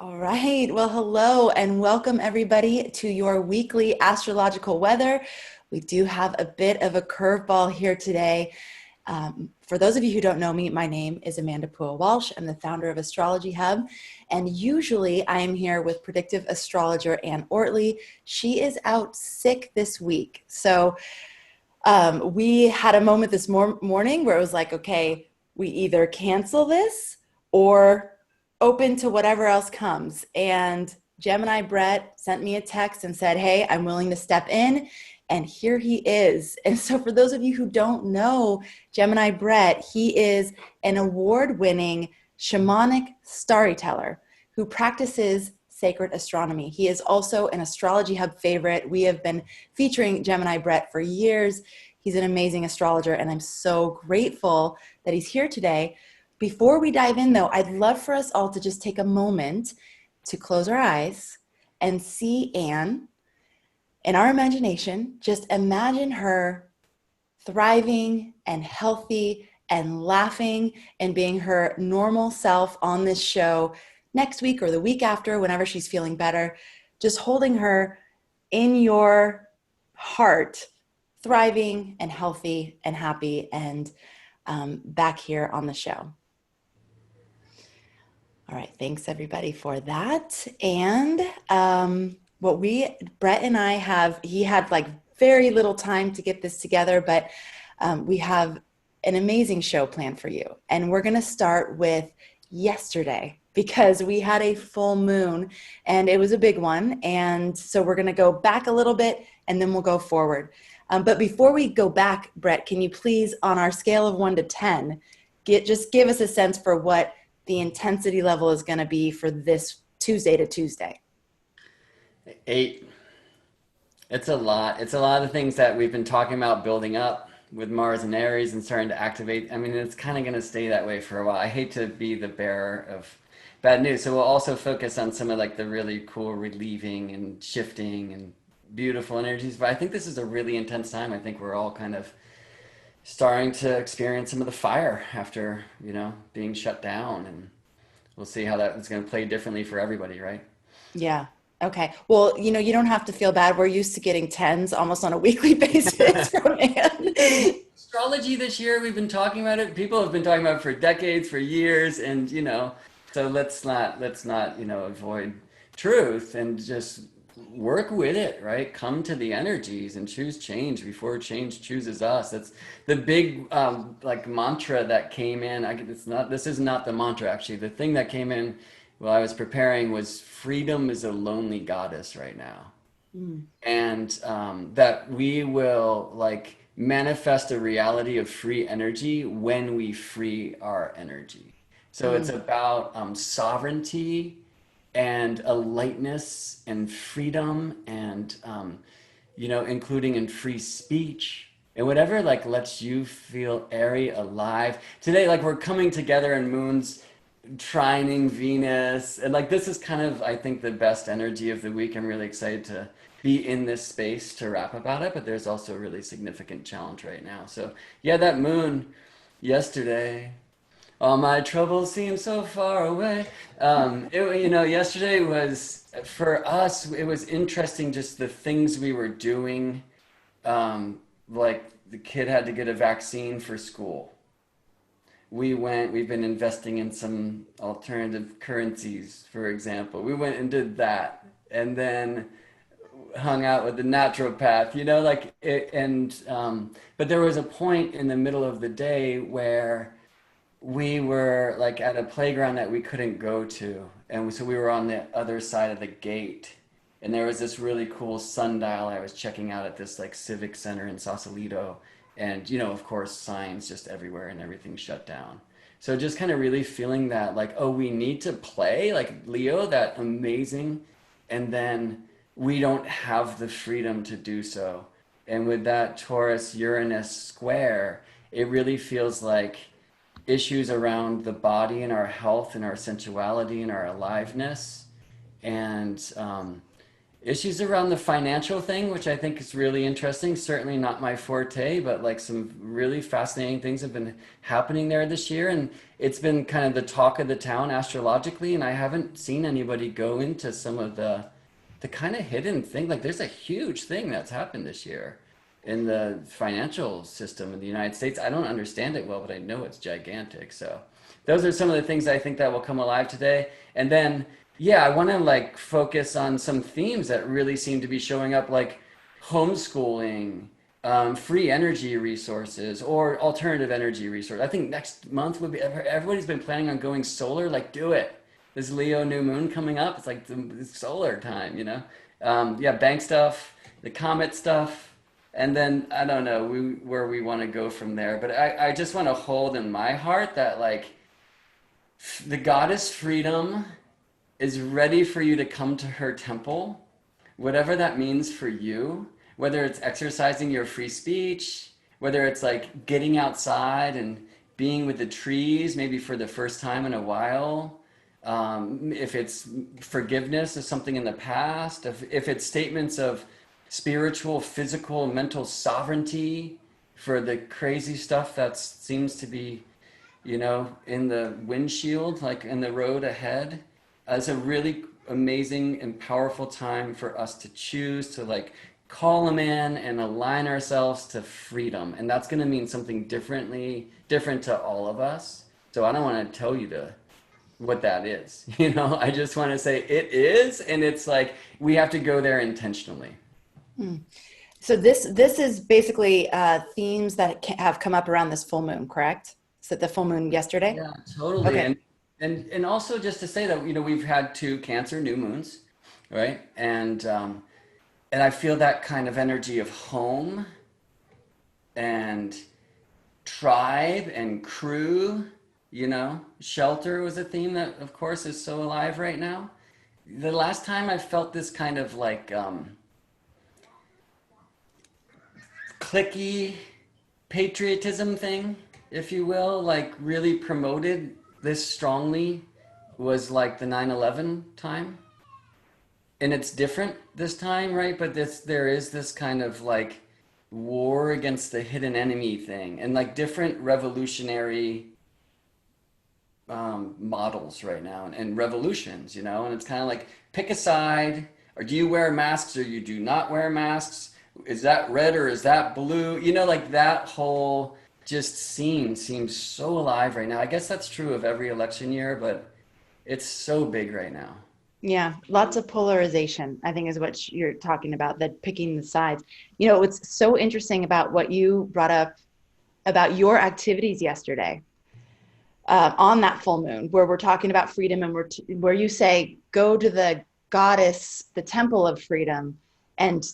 All right. Well, hello and welcome everybody to your weekly astrological weather. We do have a bit of a curveball here today. For those of you who don't know me, my name is Amanda Walsh. I'm the founder of Astrology Hub. And usually I am here with predictive astrologer Ann Ortley. She is out sick this week. So we had a moment this morning where it was like, okay, we either cancel this or open to whatever else comes. And Gemini Brett sent me a text and said, hey, I'm willing to step in. And here he is. And so for those of you who don't know Gemini Brett, he is an award-winning shamanic storyteller who practices sacred astronomy. He is also an Astrology Hub favorite. We have been featuring Gemini Brett for years. He's an amazing astrologer, and I'm so grateful that he's here today. Before we dive in, though, I'd love for us all to just take a moment to close our eyes and see Anne in our imagination. Just imagine her thriving and healthy and laughing and being her normal self on this show next week or the week after, whenever she's feeling better. Just holding her in your heart, thriving and healthy and happy and back here on the show. All right, thanks everybody for that. And Brett and I he had like very little time to get this together, but we have an amazing show planned for you. And we're going to start with yesterday because we had a full moon and it was a big one. And so we're going to go back a little bit and then we'll go forward. But before we go back, Brett, can you please, on our scale of 1 to 10, just give us a sense for what the intensity level is going to be for this Tuesday to Tuesday? 8. It's a lot. It's a lot of things that we've been talking about building up with Mars and Aries and starting to activate. I mean, it's kind of going to stay that way for a while. I hate to be the bearer of bad news. So we'll also focus on some of like the really cool relieving and shifting and beautiful energies. But I think this is a really intense time. I think we're all kind of starting to experience some of the fire after, being shut down. And we'll see how that is going to play differently for everybody, right? Yeah. Okay. Well, you don't have to feel bad. We're used to getting 10s almost on a weekly basis from Anne. Astrology this year, we've been talking about it. People have been talking about it for decades, for years. And, so let's not, avoid truth and just work with it, right? Come to the energies and choose change before change chooses us. That's the big mantra that came in. This is not the mantra, actually. The thing that came in while I was preparing was freedom is a lonely goddess right now. And that we will manifest a reality of free energy when we free our energy. So it's about sovereignty and a lightness and freedom and, including in free speech and whatever, lets you feel airy, alive. Today, we're coming together in moons, trining Venus. And this is kind of, I think, the best energy of the week. I'm really excited to be in this space to rap about it, but there's also a really significant challenge right now. So yeah, that moon yesterday, all my troubles seem so far away. Yesterday was, for us, it was interesting just the things we were doing. The kid had to get a vaccine for school. We've been investing in some alternative currencies, for example. We went and did that and then hung out with the naturopath, but there was a point in the middle of the day where we were at a playground that we couldn't go to. And so we were on the other side of the gate. And there was this really cool sundial I was checking out at this civic center in Sausalito. And, of course, signs just everywhere and everything shut down. So just kind of really feeling that we need to play Leo, that amazing. And then we don't have the freedom to do so. And with that Taurus Uranus square, it really feels like issues around the body and our health and our sensuality and our aliveness. And issues around the financial thing, which I think is really interesting. Certainly not my forte, but like some really fascinating things have been happening there this year. And it's been kind of the talk of the town astrologically. And I haven't seen anybody go into some of the kind of hidden thing. Like there's a huge thing that's happened this year in the financial system in the United States. I don't understand it well, but I know it's gigantic. So those are some of the things I think that will come alive today. And then yeah, I want to like focus on some themes that really seem to be showing up, like homeschooling, free energy resources, or alternative energy resource. I think next month would be, everybody's been planning on going solar, like do it. This Leo new moon coming up, it's like the solar time, you know? Yeah, bank stuff, the comet stuff, and then I don't know where we want to go from there. But I just want to hold in my heart that like the goddess freedom is ready for you to come to her temple, whatever that means for you, whether it's exercising your free speech, whether it's like getting outside and being with the trees, maybe for the first time in a while, if it's forgiveness of something in the past, if it's statements of spiritual, physical, mental sovereignty for the crazy stuff that seems to be, you know, in the windshield, like in the road ahead. It's a really amazing and powerful time for us to choose to like call them in and align ourselves to freedom. And that's going to mean something different to all of us. So I don't want to tell you what that is. You know, I just want to say it is. And it's like, we have to go there intentionally. So this is basically themes that have come up around this full moon, correct? So the full moon yesterday? Yeah, totally. Okay. And also just to say that, you know, we've had 2 Cancer new moons, right? And I feel that kind of energy of home and tribe and crew, you know. Shelter was a theme that, of course, is so alive right now. The last time I felt this kind of like cliquey patriotism thing, if you will, like really promoted this strongly was like the 9/11 time. And it's different this time, right? But there is this kind of like war against the hidden enemy thing and like different revolutionary models right now and revolutions, you know, and it's kind of like pick a side, or do you wear masks or you do not wear masks? Is that red or is that blue? You know, like that whole just seems so alive right now. I guess that's true of every election year, but it's so big right now. Yeah, lots of polarization, I think is what you're talking about, that picking the sides. You know, what's so interesting about what you brought up about your activities yesterday on that full moon, where we're talking about freedom and where you say, go to the goddess, the temple of freedom, and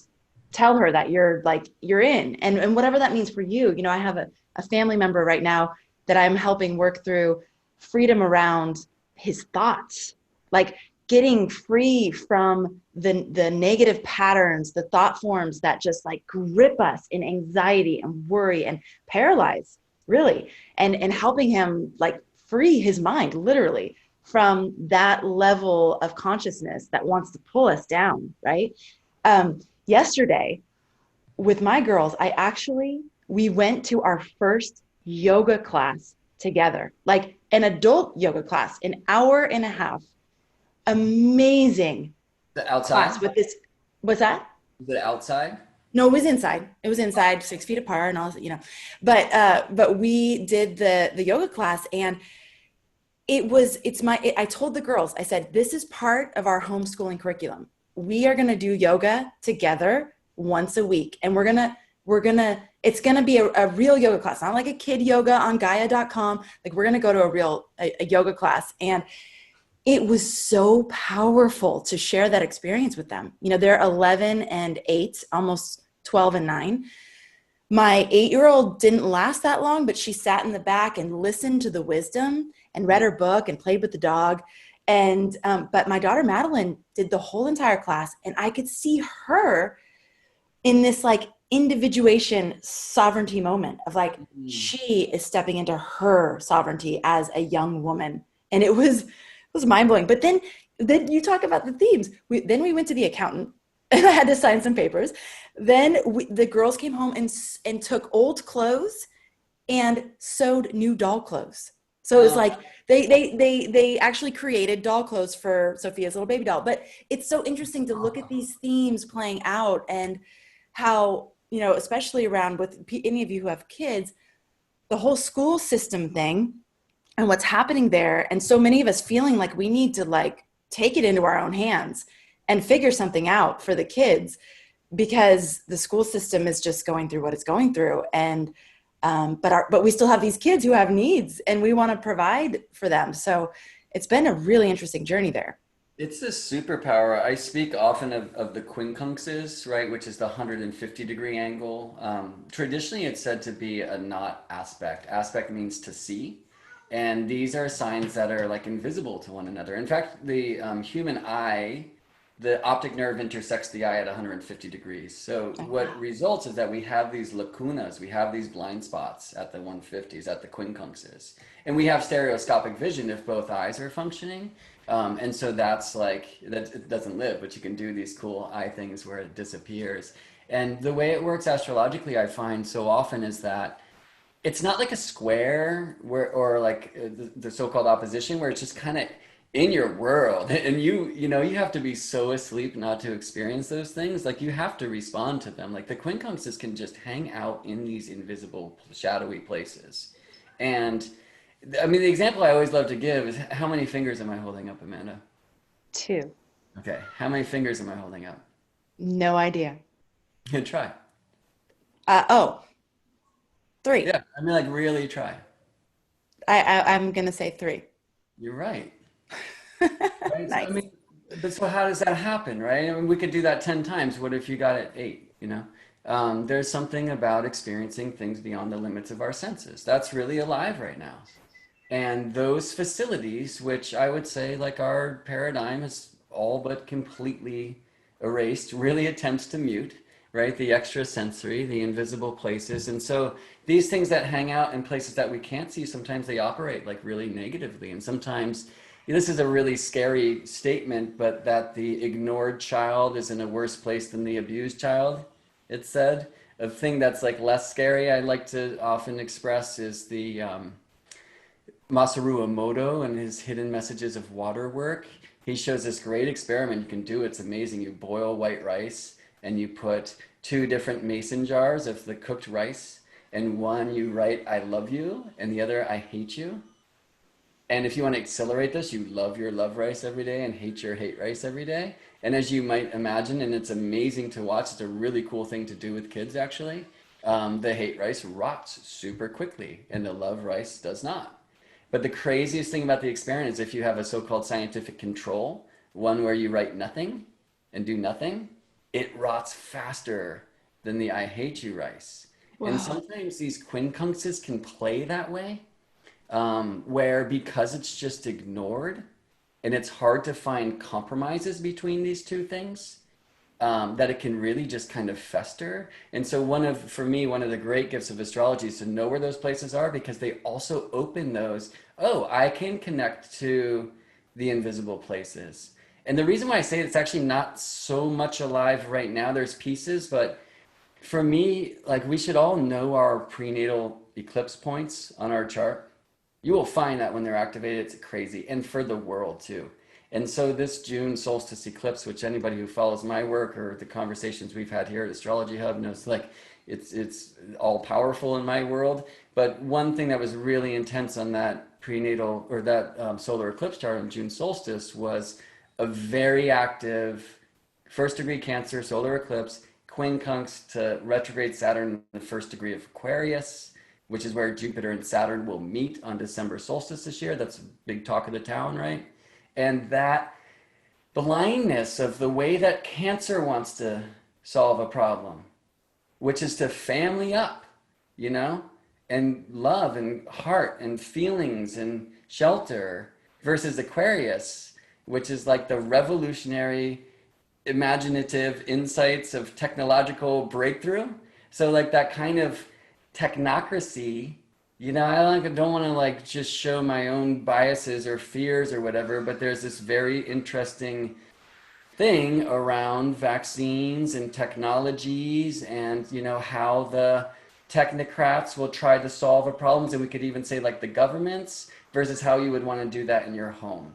tell her that you're in, and whatever that means for you. You know, I have a family member right now that I'm helping work through freedom around his thoughts, like getting free from the negative patterns, the thought forms that just like grip us in anxiety and worry and paralyze, really, and helping him like free his mind literally from that level of consciousness that wants to pull us down, right? Yesterday with my girls, we went to our first yoga class together, like an adult yoga class, an hour and a half. Amazing The outside? class with this. What's that? Is it outside? No, it was inside. It was inside, 6 feet apart and all, you know, but we did the yoga class, and I told the girls, I said, this is part of our homeschooling curriculum. We are going to do yoga together once a week. And it's going to be a real yoga class, not like a kid yoga on Gaia.com. Like we're going to go to a yoga class. And it was so powerful to share that experience with them. You know, they're 11 and 8, almost 12 and 9. My 8-year-old didn't last that long, but she sat in the back and listened to the wisdom and read her book and played with the dog. And, but my daughter Madeline did the whole entire class, and I could see her in this like individuation sovereignty moment of like, she is stepping into her sovereignty as a young woman. And it was mind blowing. But then you talk about the themes. Then we went to the accountant, and I had to sign some papers. Then the girls came home and took old clothes and sewed new doll clothes. So it was like they actually created doll clothes for Sophia's little baby doll. But it's so interesting to look at these themes playing out, and how, you know, especially around with any of you who have kids, the whole school system thing and what's happening there. And so many of us feeling like we need to like take it into our own hands and figure something out for the kids, because the school system is just going through what it's going through. And but we still have these kids who have needs, and we want to provide for them. So it's been a really interesting journey there. It's a superpower. I speak often of the quincunxes, right, which is the 150-degree angle. Traditionally, it's said to be a not aspect. Aspect means to see. And these are signs that are like invisible to one another. In fact, the human eye, the optic nerve intersects the eye at 150 degrees. So what results is that we have these lacunas, we have these blind spots at the 150s, at the quincunxes. And we have stereoscopic vision if both eyes are functioning. And so that's like, that it doesn't live, but you can do these cool eye things where it disappears. And the way it works astrologically, I find so often, is that it's not like a square where, or like the so-called opposition, where it's just kind of in your world, and you know, you have to be so asleep not to experience those things. Like you have to respond to them. Like the quincunxes can just hang out in these invisible, shadowy places. And I mean, the example I always love to give is, how many fingers am I holding up, Amanda? 2. Okay, how many fingers am I holding up? No idea. Try. Oh, 3. Yeah, I mean, like really try. I'm gonna say 3. You're right. Right? So, I Nice. mean, but so how does that happen, right? I mean, we could do that 10 times. What if you got it 8, you know? There's something about experiencing things beyond the limits of our senses. That's really alive right now. And those facilities, which I would say, like, our paradigm is all but completely erased, really attempts to mute, right? The extrasensory, the invisible places. And so these things that hang out in places that we can't see, sometimes they operate like really negatively. And sometimes, this is a really scary statement, but that the ignored child is in a worse place than the abused child, it's said. A thing that's like less scary I like to often express is the Masaru Emoto and his hidden messages of water work. He shows this great experiment you can do. It's amazing. You boil white rice and you put 2 different mason jars of the cooked rice, and one you write "I love you" and the other "I hate you." And if you want to accelerate this, you love your love rice every day and hate your hate rice every day. And as you might imagine, and it's amazing to watch, it's a really cool thing to do with kids actually. The hate rice rots super quickly and the love rice does not. But the craziest thing about the experiment is, if you have a so-called scientific control, one where you write nothing and do nothing, it rots faster than the "I hate you" rice. And Wow. sometimes these quincunxes can play that way, where because it's just ignored and it's hard to find compromises between these two things, that it can really just kind of fester. And so for me, one of the great gifts of astrology is to know where those places are, because they also open those, oh, I can connect to the invisible places. And the reason why I say it's actually not so much alive right now, there's pieces, but for me, like, we should all know our prenatal eclipse points on our chart. You will find that when they're activated, it's crazy. And for the world too. And so this June solstice eclipse, which anybody who follows my work or the conversations we've had here at Astrology Hub knows, like, it's all powerful in my world. But one thing that was really intense on that prenatal, or that solar eclipse chart on June solstice, was a very active 1st-degree Cancer solar eclipse, quincunx to retrograde Saturn in the 1st degree of Aquarius, which is where Jupiter and Saturn will meet on December solstice this year. That's a big talk of the town, right? And that blindness of the way that Cancer wants to solve a problem, which is to family up, you know, and love and heart and feelings and shelter, versus Aquarius, which is like the revolutionary, imaginative insights of technological breakthrough. So like that kind of technocracy, you know, I don't want to like just show my own biases or fears or whatever, but there's this very interesting thing around vaccines and technologies and, you know, how the technocrats will try to solve the problems. And we could even say like the governments versus how you would want to do that in your home.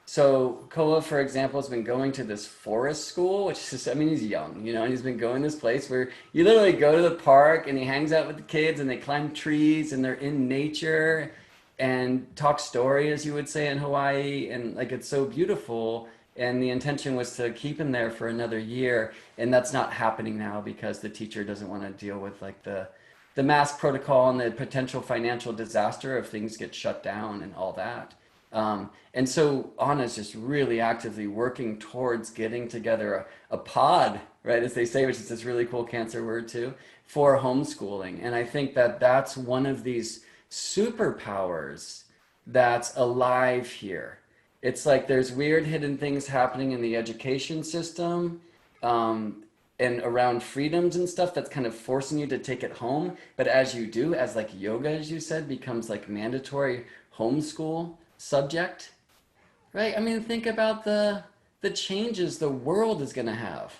So Koa, for example, has been going to this forest school, which is just, I mean, he's young, you know, and he's been going to this place where you literally go to the park and he hangs out with the kids and they climb trees and they're in nature and talk story, as you would say in Hawaii. And like, it's so beautiful. And the intention was to keep him there for another year. And that's not happening now because the teacher doesn't want to deal with like the mask protocol and the potential financial disaster if things get shut down and all that. And so Anna's just really actively working towards getting together a pod, right, as they say, which is this really cool Cancer word too, for homeschooling. And I think that that's one of these superpowers that's alive here. It's like there's weird hidden things happening in the education system, and around freedoms and stuff that's kind of forcing you to take it home. But as you do, as like yoga, as you said, becomes like mandatory homeschool subject, right? I mean, think about the changes the world is going to have.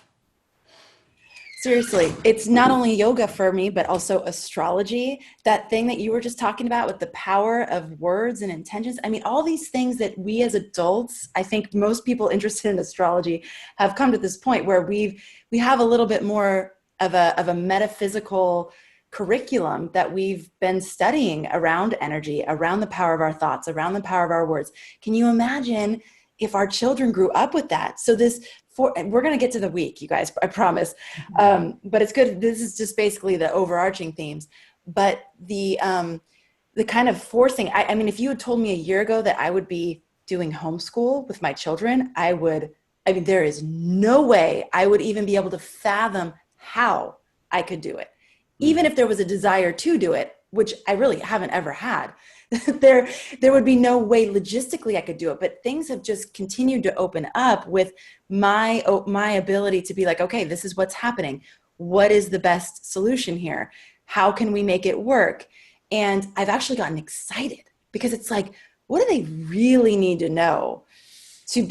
Seriously, it's not only yoga for me, but also astrology. That thing that you were just talking about with the power of words and intentions. I mean, all these things that we as adults, I think most people interested in astrology have come to this point where we have a little bit more of a metaphysical curriculum that we've been studying around energy, around the power of our thoughts, around the power of our words. Can you imagine if our children grew up with that? So we're going to get to the week, you guys, I promise. But it's good. This is just basically the overarching themes. But the kind of forcing, I mean, if you had told me a year ago that I would be doing homeschool with my children, I mean, there is no way I would even be able to fathom how I could do it. Even if there was a desire to do it, which I really haven't ever had, there would be no way logistically I could do it. But things have just continued to open up with my ability to be like, okay, this is what's happening. What is the best solution here? How can we make it work? And I've actually gotten excited because it's like, what do they really need to know to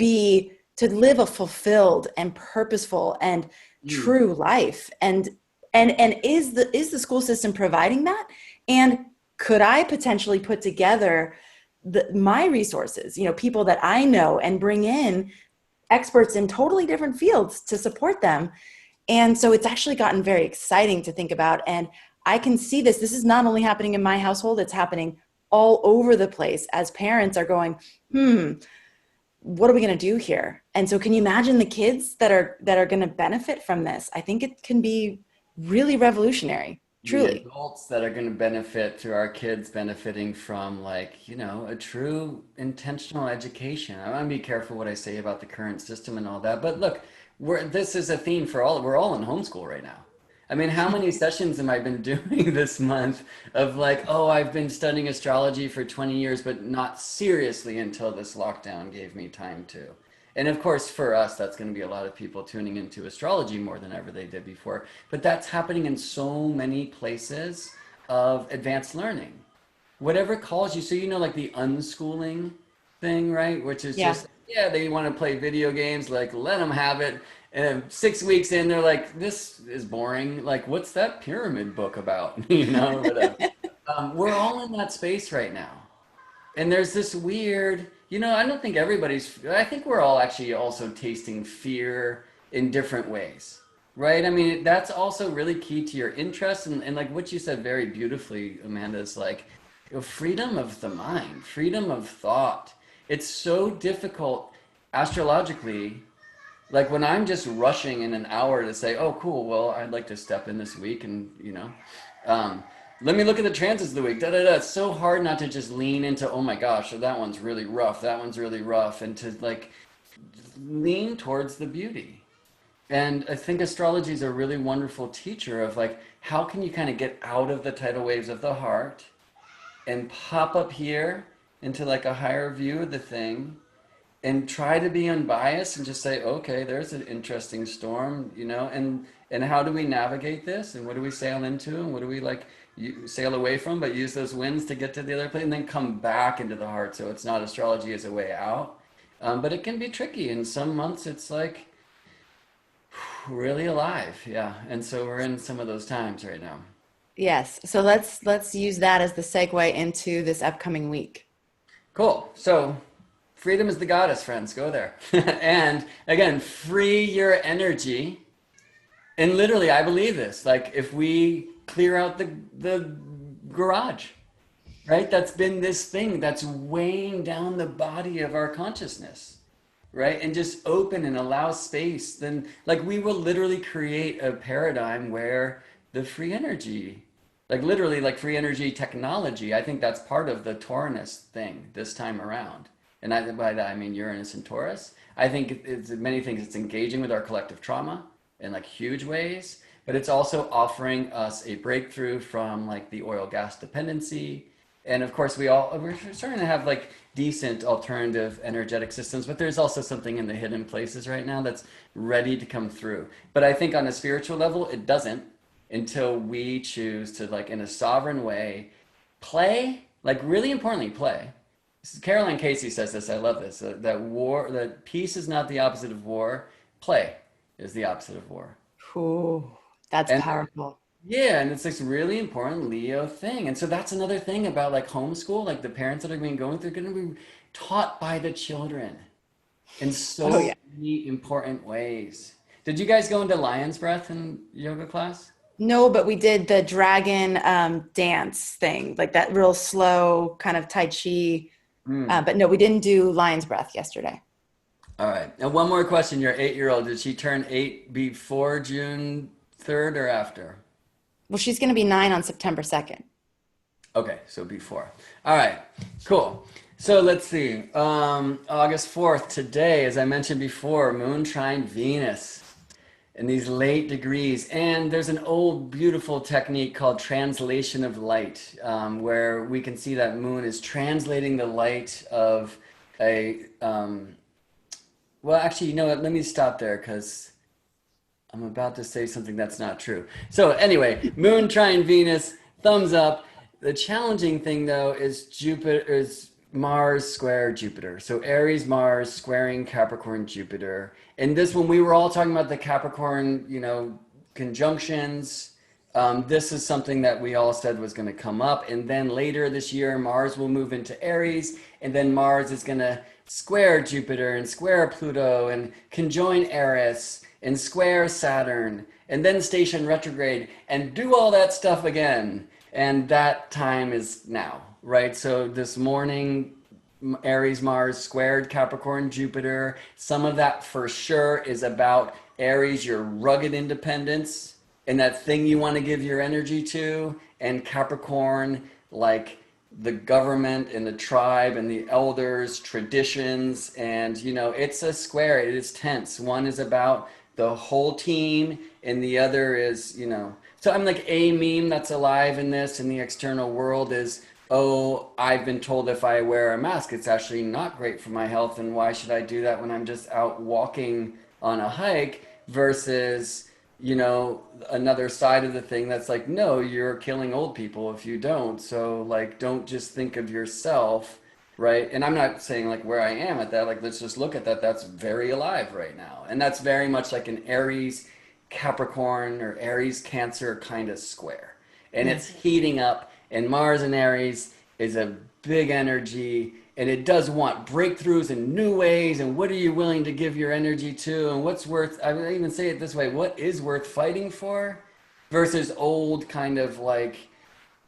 live a fulfilled and purposeful and true life? And is the school system providing that? And could I potentially put together my resources, you know, people that I know, and bring in experts in totally different fields to support them? And so it's actually gotten very exciting to think about. And I can see this is not only happening in my household, it's happening all over the place as parents are going, what are we going to do here? And so can you imagine the kids that are going to benefit from this? I think it can be really revolutionary, truly. The adults that are going to benefit through our kids benefiting from, like, you know, a true intentional education. I want to be careful what I say about the current system and all that. But look, this is a theme for we're all in homeschool right now. I mean, how many sessions have I been doing this month of like, oh, I've been studying astrology for 20 years, but not seriously until this lockdown gave me time to. And of course, for us, that's going to be a lot of people tuning into astrology more than ever they did before. But that's happening in so many places of advanced learning. Whatever calls you. So, you know, like the unschooling thing, right? Which is just, they want to play video games, like let them have it. And 6 weeks in, they're like, this is boring. Like, what's that pyramid book about? You know, we're all in that space right now. And there's this weird, you know, I don't think I think we're all actually also tasting fear in different ways, right? I mean, that's also really key to your interest. And like what you said very beautifully, Amanda, is like, you know, freedom of the mind, freedom of thought. It's so difficult astrologically. Like when I'm just rushing in an hour to say, oh, cool, well, I'd like to step in this week and, you know, let me look at the transits of the week. It's so hard not to just lean into, oh my gosh, so that one's really rough. That one's really rough. And to like lean towards the beauty. And I think astrology is a really wonderful teacher of like, how can you kind of get out of the tidal waves of the heart and pop up here into like a higher view of the thing and try to be unbiased and just say, okay, there's an interesting storm, you know, and how do we navigate this? And what do we sail into? And what do we like sail away from, but use those winds to get to the other place and then come back into the heart. So it's not astrology as a way out. But it can be tricky. In some months, it's like, really alive. Yeah. And so we're in some of those times right now. Yes. So let's use that as the segue into this upcoming week. Cool. So freedom is the goddess, friends. Go there. And again, free your energy. And literally, I believe this. Like if we clear out the garage, right? That's been this thing that's weighing down the body of our consciousness, right? And just open and allow space, then like we will literally create a paradigm where the free energy, like literally like free energy technology, I think that's part of the Taurus thing this time around. And by that I mean Uranus and Taurus. I think it's many things. It's engaging with our collective trauma in like huge ways, but it's also offering us a breakthrough from like the oil gas dependency. And of course we're starting to have like decent alternative energetic systems, but there's also something in the hidden places right now that's ready to come through. But I think on a spiritual level, it doesn't until we choose to like in a sovereign way play, like really importantly play. Caroline Casey says this, I love this, that peace is not the opposite of war, play is the opposite of war. Ooh, that's And powerful. yeah, and it's this really important Leo thing. And so that's another thing about like homeschool, like the parents that are going through, going to be taught by the children in Oh so yeah. many important ways. Did you guys go into lion's breath in yoga class? No, but we did the dragon dance thing, like that real slow kind of Tai Chi. Mm. But no, we didn't do lion's breath yesterday. All right. And one more question. Your 8-year-old, did she turn 8 before June 3rd or after? Well, she's going to be 9 on September 2nd. Okay, so before. All right, cool. So let's see. August 4th, today, as I mentioned before, Moon trine Venus in these late degrees. And there's an old, beautiful technique called translation of light, where we can see that Moon is translating the light of a. Well, actually, you know what? Let me stop there because I'm about to say something that's not true. So anyway, Moon trine Venus, thumbs up. The challenging thing though is Mars square Jupiter. So Aries Mars squaring Capricorn Jupiter. And this when we were all talking about the Capricorn, conjunctions. This is something that we all said was going to come up. And then later this year, Mars will move into Aries, and then Mars is going to square Jupiter and square Pluto and conjoin Eris and square Saturn and then station retrograde and do all that stuff again. And that time is now, right? So this morning, Aries Mars squared Capricorn Jupiter. Some of that for sure is about Aries, your rugged independence and that thing you want to give your energy to, and Capricorn, like the government and the tribe and the elders, traditions, and it's a square. It is tense. One is about the whole team, and the other is, So I'm like a meme that's alive in this in the external world is, oh, I've been told if I wear a mask, it's actually not great for my health, and why should I do that when I'm just out walking on a hike versus another side of the thing that's like, no, you're killing old people if you don't. So like, don't just think of yourself, right? And I'm not saying like where I am at that, like, let's just look at that. That's very alive right now. And that's very much like an Aries Capricorn or Aries Cancer kind of square. And it's heating up, and Mars in Aries is a big energy, and it does want breakthroughs in new ways. And what are you willing to give your energy to? And what's worth, I would even say it this way, what is worth fighting for versus old kind of like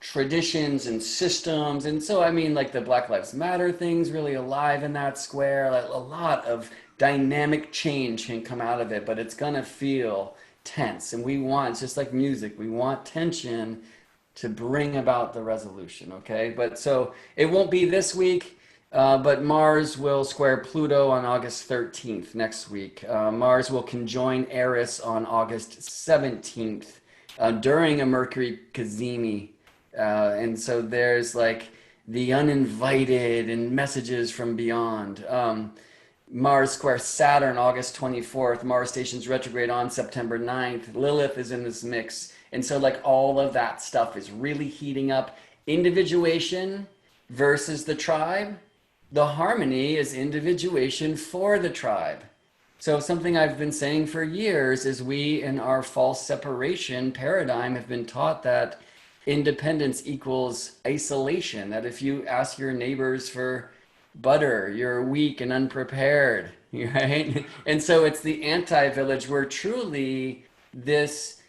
traditions and systems. And so, I mean, like the Black Lives Matter thing's really alive in that square. Like a lot of dynamic change can come out of it, but it's going to feel tense. And it's just like music, we want tension to bring about the resolution, okay? But so it won't be this week. But Mars will square Pluto on August 13th next week. Mars will conjoin Eris on August 17th during a Mercury cazimi. And so there's like the uninvited and messages from beyond. Mars square Saturn August 24th. Mars stations retrograde on September 9th. Lilith is in this mix. And so like all of that stuff is really heating up. Individuation versus the tribe. The harmony is individuation for the tribe. So something I've been saying for years is we in our false separation paradigm have been taught that independence equals isolation, that if you ask your neighbors for butter, you're weak and unprepared, right? And so it's the anti-village where truly this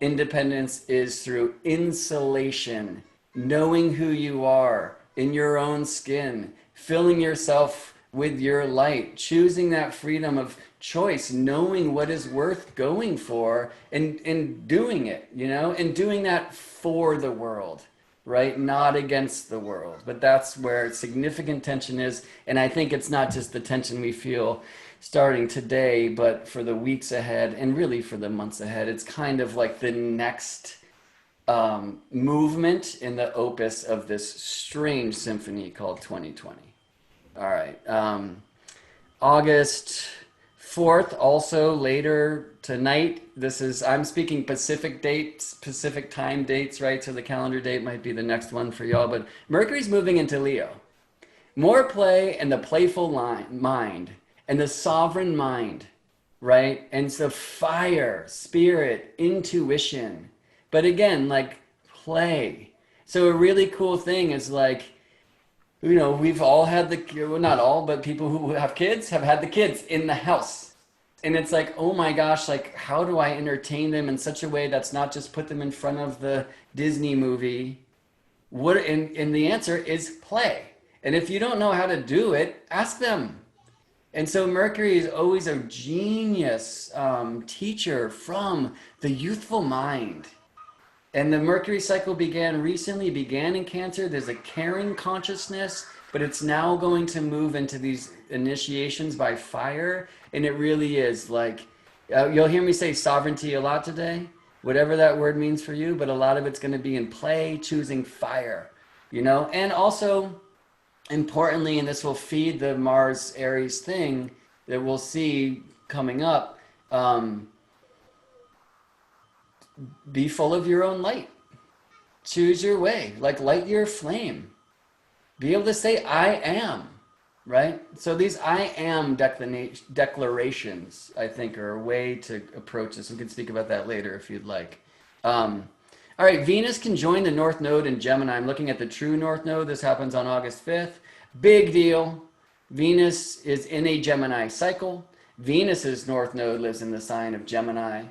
independence is through insulation, knowing who you are in your own skin, filling yourself with your light, choosing that freedom of choice, knowing what is worth going for and doing it, and doing that for the world, right? Not against the world. But that's where significant tension is. And I think it's not just the tension we feel starting today, but for the weeks ahead and really for the months ahead. It's kind of like the next movement in the opus of this strange symphony called 2020. All right. August 4th, also later tonight. I'm speaking Pacific dates, Pacific time dates, right? So the calendar date might be the next one for y'all. But Mercury's moving into Leo. More play and the playful mind and the sovereign mind, right? And so fire, spirit, intuition. But again, like play. So a really cool thing is like, we've all had well, not all, but people who have kids have had the kids in the house. And it's like, oh my gosh, like how do I entertain them in such a way that's not just put them in front of the Disney movie? And the answer is play. And if you don't know how to do it, ask them. And so Mercury is always a genius teacher from the youthful mind. And the Mercury cycle began in Cancer. There's a caring consciousness, but it's now going to move into these initiations by fire. And it really is like, you'll hear me say sovereignty a lot today, whatever that word means for you, but a lot of it's going to be in play, choosing fire, and also importantly, and this will feed the Mars Aries thing that we'll see coming up, be full of your own light. Choose your way, like light your flame. Be able to say, I am, right? So these I am declarations, I think, are a way to approach this. We can speak about that later if you'd like. All right, Venus can join the North Node in Gemini. I'm looking at the true North Node. This happens on August 5th. Big deal. Venus is in a Gemini cycle. Venus's North Node lives in the sign of Gemini.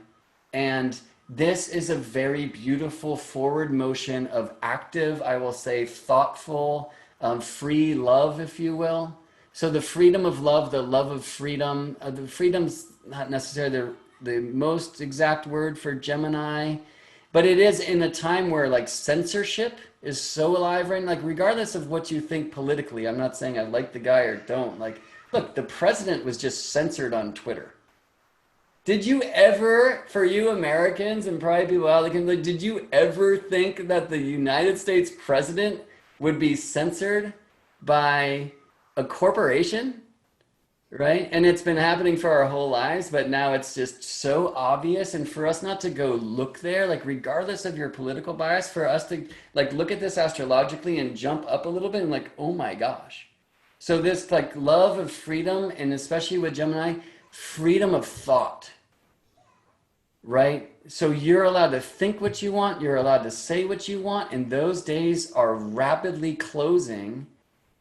And this is a very beautiful forward motion of active, I will say, thoughtful, free love, if you will. So the freedom of love, the love of freedom, the freedom's not necessarily the most exact word for Gemini, but it is in a time where like censorship is so alive right now, like regardless of what you think politically. I'm not saying I like the guy or don't. Like, look, the president was just censored on Twitter. Did you ever, for you Americans and probably people out there, like, did you ever think that the United States president would be censored by a corporation? Right? And it's been happening for our whole lives, but now it's just so obvious. And for us not to go look there, like regardless of your political bias, for us to like look at this astrologically and jump up a little bit and like, oh my gosh. So this like love of freedom, and especially with Gemini, freedom of thought, right? So you're allowed to think what you want, you're allowed to say what you want, and those days are rapidly closing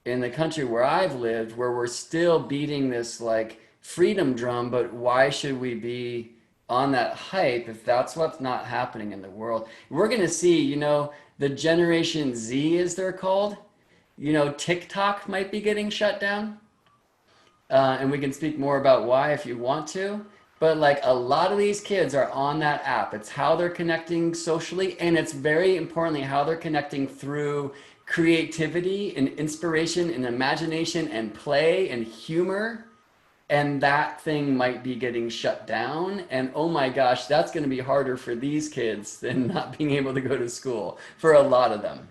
in the country where I've lived, where we're still beating this like freedom drum, but why should we be on that hype if that's what's not happening in the world? We're going to see, the Generation Z, as they're called, TikTok might be getting shut down. And we can speak more about why if you want to. But like a lot of these kids are on that app. It's how they're connecting socially, and it's very importantly how they're connecting through creativity and inspiration and imagination and play and humor. And that thing might be getting shut down. And oh my gosh, that's going to be harder for these kids than not being able to go to school for a lot of them.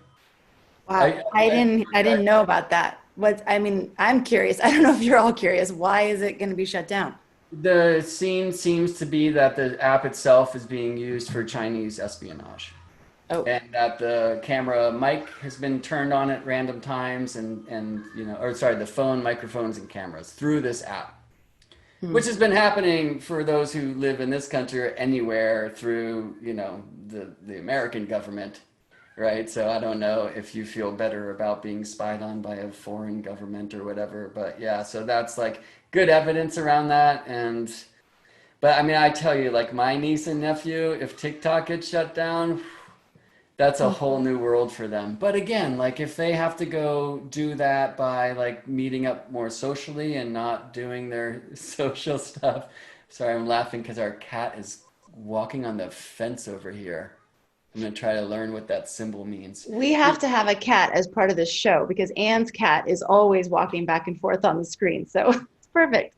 Wow, I didn't know about that. I'm curious. I don't know if you're all curious. Why is it going to be shut down? The scene seems to be that the app itself is being used for Chinese espionage. Oh, And that the camera mic has been turned on at random times and the phone, microphones and cameras through this app. Hmm. which has been happening for those who live in this country or anywhere through, you know, the American government, right? So I don't know if you feel better about being spied on by a foreign government or whatever, but yeah, so that's like good evidence around that. And but I mean, I tell you, like my niece and nephew, if TikTok gets shut down, that's a whole new world for them. But again, like if they have to go do that by like meeting up more socially and not doing their social stuff. Sorry, I'm laughing because our cat is walking on the fence over here. I'm gonna try to learn what that symbol means. We have to have a cat as part of this show because Anne's cat is always walking back and forth on the screen. So it's perfect.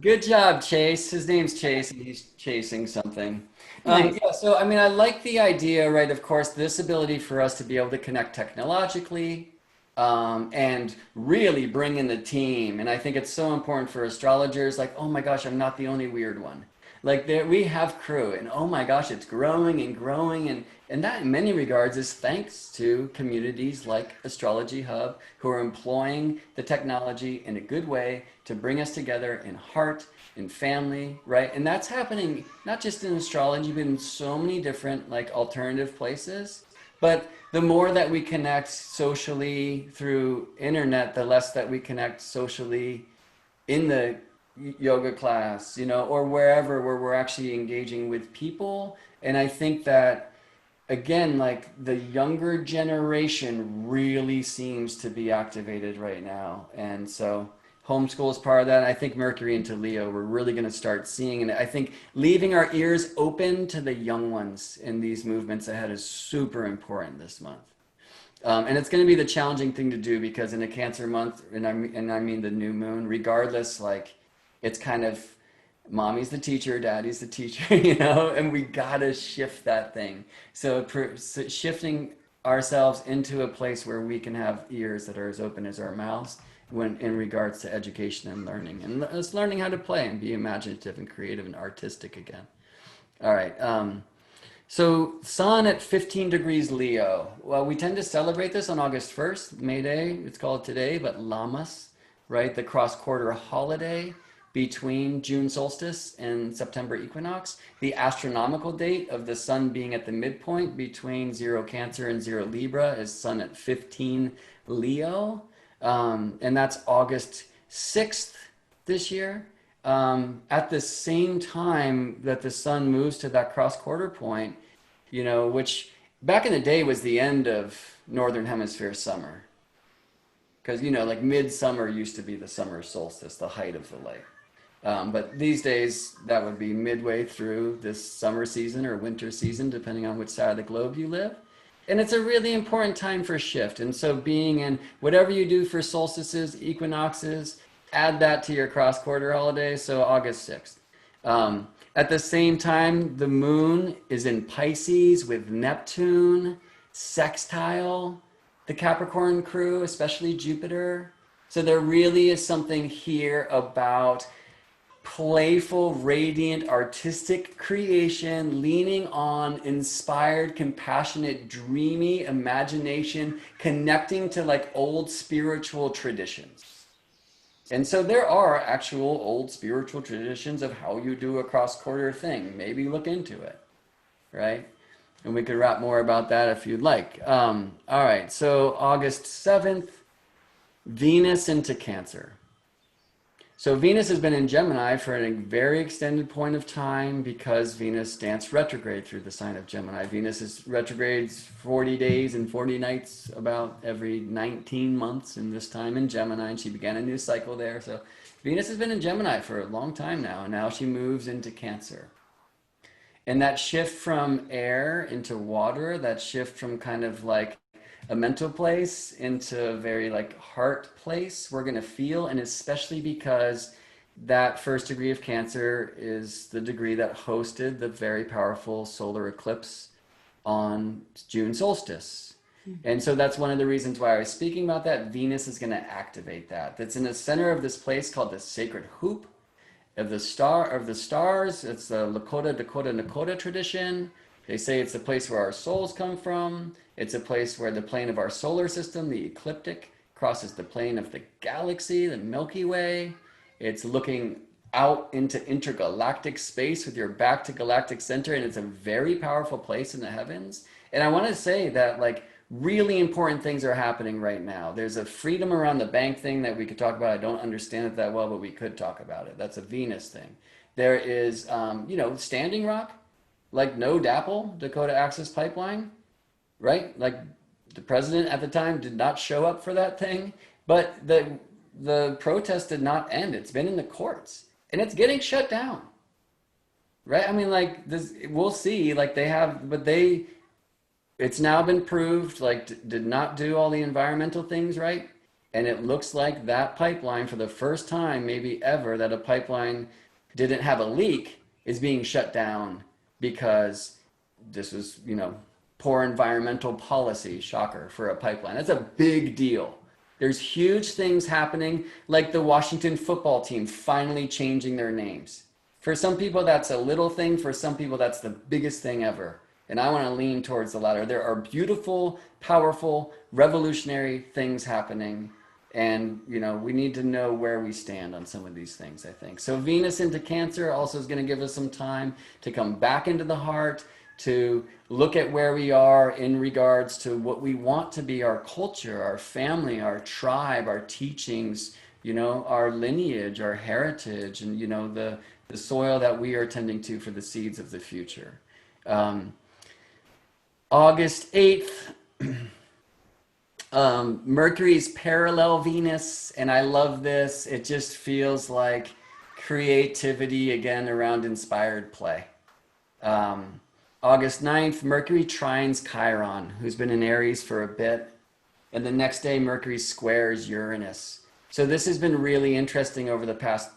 Good job, Chase. His name's Chase, and he's chasing something. Nice. Yeah, so I mean, I like the idea, right? Of course, this ability for us to be able to connect technologically and really bring in the team. And I think it's so important for astrologers, like, oh my gosh, I'm not the only weird one. Like there, we have crew, and oh my gosh, it's growing and growing, and that in many regards is thanks to communities like Astrology Hub who are employing the technology in a good way to bring us together in heart, in family, right? And that's happening not just in astrology, but in so many different like alternative places. But the more that we connect socially through internet, the less that we connect socially in the yoga class, you know, or wherever where we're actually engaging with people. And I think that again, like the younger generation really seems to be activated right now. And so homeschool is part of that. I think Mercury into Leo, we're really going to start seeing. And I think leaving our ears open to the young ones in these movements ahead is super important this month. And it's going to be the challenging thing to do because in a Cancer month, and I mean the new moon, regardless, like it's kind of mommy's the teacher, daddy's the teacher, you know, and we gotta shift that thing. So shifting ourselves into a place where we can have ears that are as open as our mouths when in regards to education and learning, and us learning how to play and be imaginative and creative and artistic again. All right. So Sun at 15 degrees Leo. Well, we tend to celebrate this on August 1st, May Day. It's called today, but Lammas, right? The cross-quarter holiday between June solstice and September equinox. The astronomical date of the Sun being at the midpoint between 0 Cancer and 0 Libra is Sun at 15 Leo. And that's August 6th this year. At the same time that the Sun moves to that cross quarter point, you know, which back in the day was the end of Northern Hemisphere summer. Because, you know, like midsummer used to be the summer solstice, the height of the light. But these days, that would be midway through this summer season or winter season, depending on which side of the globe you live. And it's a really important time for shift. And so being in whatever you do for solstices, equinoxes, add that to your cross quarter holiday. So August 6th. At the same time, the moon is in Pisces with Neptune, sextile the Capricorn crew, especially Jupiter. So there really is something here about playful, radiant, artistic creation, leaning on inspired, compassionate, dreamy imagination, connecting to like old spiritual traditions. And so there are actual old spiritual traditions of how you do a cross-quarter thing. Maybe look into it, right? And we could rap more about that if you'd like. All right, so August 7th, Venus into Cancer. So Venus has been in Gemini for a very extended point of time because Venus danced retrograde through the sign of Gemini. Venus is retrogrades 40 days and 40 nights about every 19 months in this time in Gemini, and she began a new cycle there. So Venus has been in Gemini for a long time now, and now she moves into Cancer. And that shift from air into water, that shift from kind of like a mental place into a very like heart place, we're going to feel. And especially because that first degree of Cancer is the degree that hosted the very powerful solar eclipse on June solstice. And so that's one of the reasons why I was speaking about that. Venus is going to activate that. That's in the center of this place called the sacred hoop of the stars. It's the Lakota tradition. They say it's the place where our souls come from. It's a place where the plane of our solar system, the ecliptic, crosses the plane of the galaxy, the Milky Way. It's looking out into intergalactic space with your back to galactic center, and it's a very powerful place in the heavens. And I want to say that like really important things are happening right now. There's a freedom around the bank thing that we could talk about. I don't understand it that well, but we could talk about it. That's a Venus thing. There is, Standing Rock, like no DAPL, Dakota Access Pipeline, right? Like the president at the time did not show up for that thing, but the protest did not end. It's been in the courts and it's getting shut down, right? I mean, like this, we'll see. Like it's now been proved, like did not do all the environmental things right, and it looks like that pipeline, for the first time maybe ever, that a pipeline didn't have a leak, is being shut down because this was, poor environmental policy. Shocker for a pipeline. That's a big deal. There's huge things happening, like the Washington football team finally changing their names. For some people, that's a little thing. For some people, that's the biggest thing ever. And I want to lean towards the latter. There are beautiful, powerful, revolutionary things happening. And, we need to know where we stand on some of these things, I think. So Venus into Cancer also is going to give us some time to come back into the heart, to look at where we are in regards to what we want to be, our culture, our family, our tribe, our teachings, our lineage, our heritage, and, the soil that we are tending to for the seeds of the future. August 8th, Mercury's parallel Venus, and I love this. It just feels like creativity again around inspired play. August 9th, Mercury trines Chiron, who's been in Aries for a bit. And the next day, Mercury squares Uranus. So this has been really interesting over the past,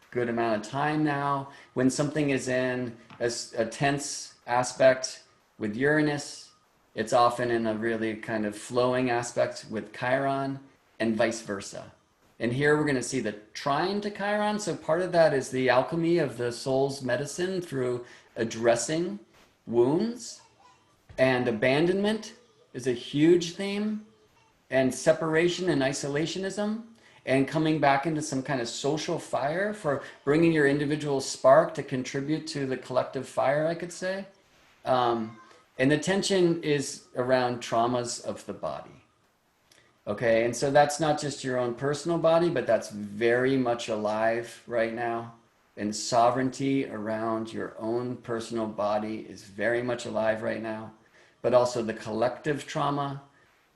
good amount of time now. When something is in a tense aspect with Uranus, it's often in a really kind of flowing aspect with Chiron, and vice versa. And here we're going to see the trine to Chiron. So part of that is the alchemy of the soul's medicine through addressing wounds, and abandonment is a huge theme, and separation and isolationism, and coming back into some kind of social fire for bringing your individual spark to contribute to the collective fire, I could say. And the tension is around traumas of the body. Okay, and so that's not just your own personal body, but that's very much alive right now. And sovereignty around your own personal body is very much alive right now. But also the collective trauma.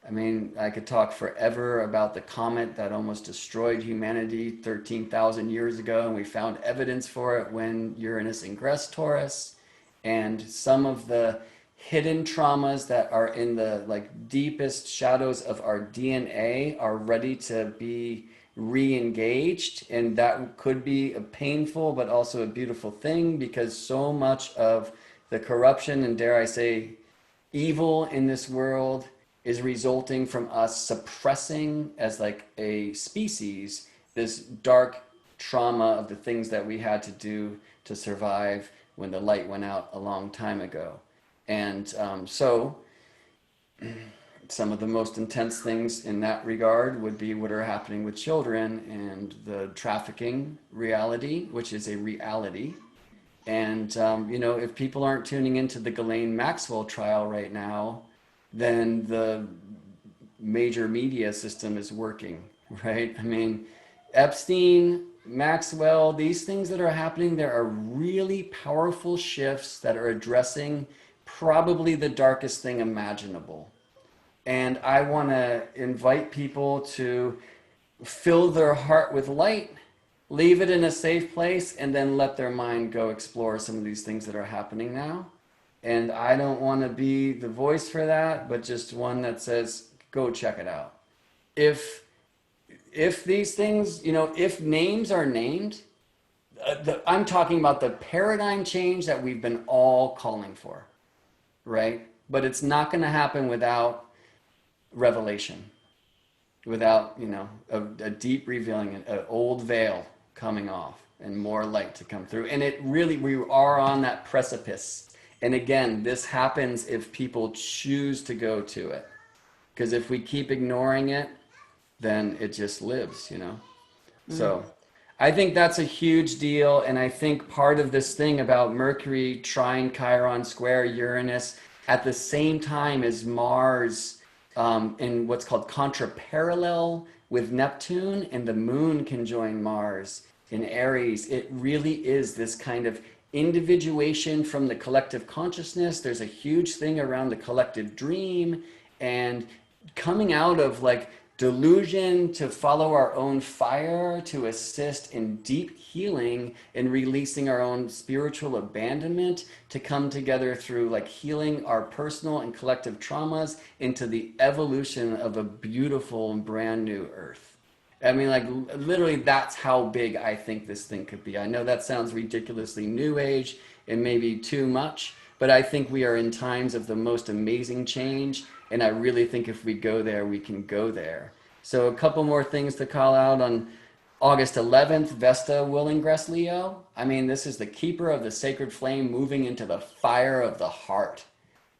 I mean, I could talk forever about the comet that almost destroyed humanity 13,000 years ago, and we found evidence for it when Uranus ingressed Taurus. And some of the hidden traumas that are in the deepest shadows of our DNA are ready to be re-engaged, and that could be a painful but also a beautiful thing, because so much of the corruption and, dare I say, evil in this world is resulting from us suppressing, as a species, this dark trauma of the things that we had to do to survive when the light went out a long time ago. And so some of the most intense things in that regard would be what are happening with children, and the trafficking reality, which is a reality. And, if people aren't tuning into the Ghislaine Maxwell trial right now, then the major media system is working, right? I mean, Epstein, Maxwell, these things that are happening, there are really powerful shifts that are addressing probably the darkest thing imaginable. And I want to invite people to fill their heart with light, leave it in a safe place, and then let their mind go explore some of these things that are happening now. And I don't want to be the voice for that, but just one that says, go check it out. If these things, if names are named, I'm talking about the paradigm change that we've been all calling for, right? But it's not going to happen without revelation, without, a deep revealing, an old veil coming off and more light to come through. And we are on that precipice. And again, this happens if people choose to go to it. Because if we keep ignoring it, then it just lives, So I think that's a huge deal. And I think part of this thing about Mercury trine Chiron square Uranus at the same time as Mars in what's called contraparallel with Neptune, and the moon can join Mars in Aries. It really is this kind of individuation from the collective consciousness. There's a huge thing around the collective dream and coming out of like delusion to follow our own fire, to assist in deep healing and releasing our own spiritual abandonment, to come together through like healing our personal and collective traumas into the evolution of a beautiful and brand new earth. I mean, like literally, that's how big I think this thing could be. I know that sounds ridiculously new age and maybe too much, but I think we are in times of the most amazing change. And I really think if we go there, we can go there. So a couple more things to call out on August 11th, Vesta will ingress Leo. I mean, this is the keeper of the sacred flame moving into the fire of the heart.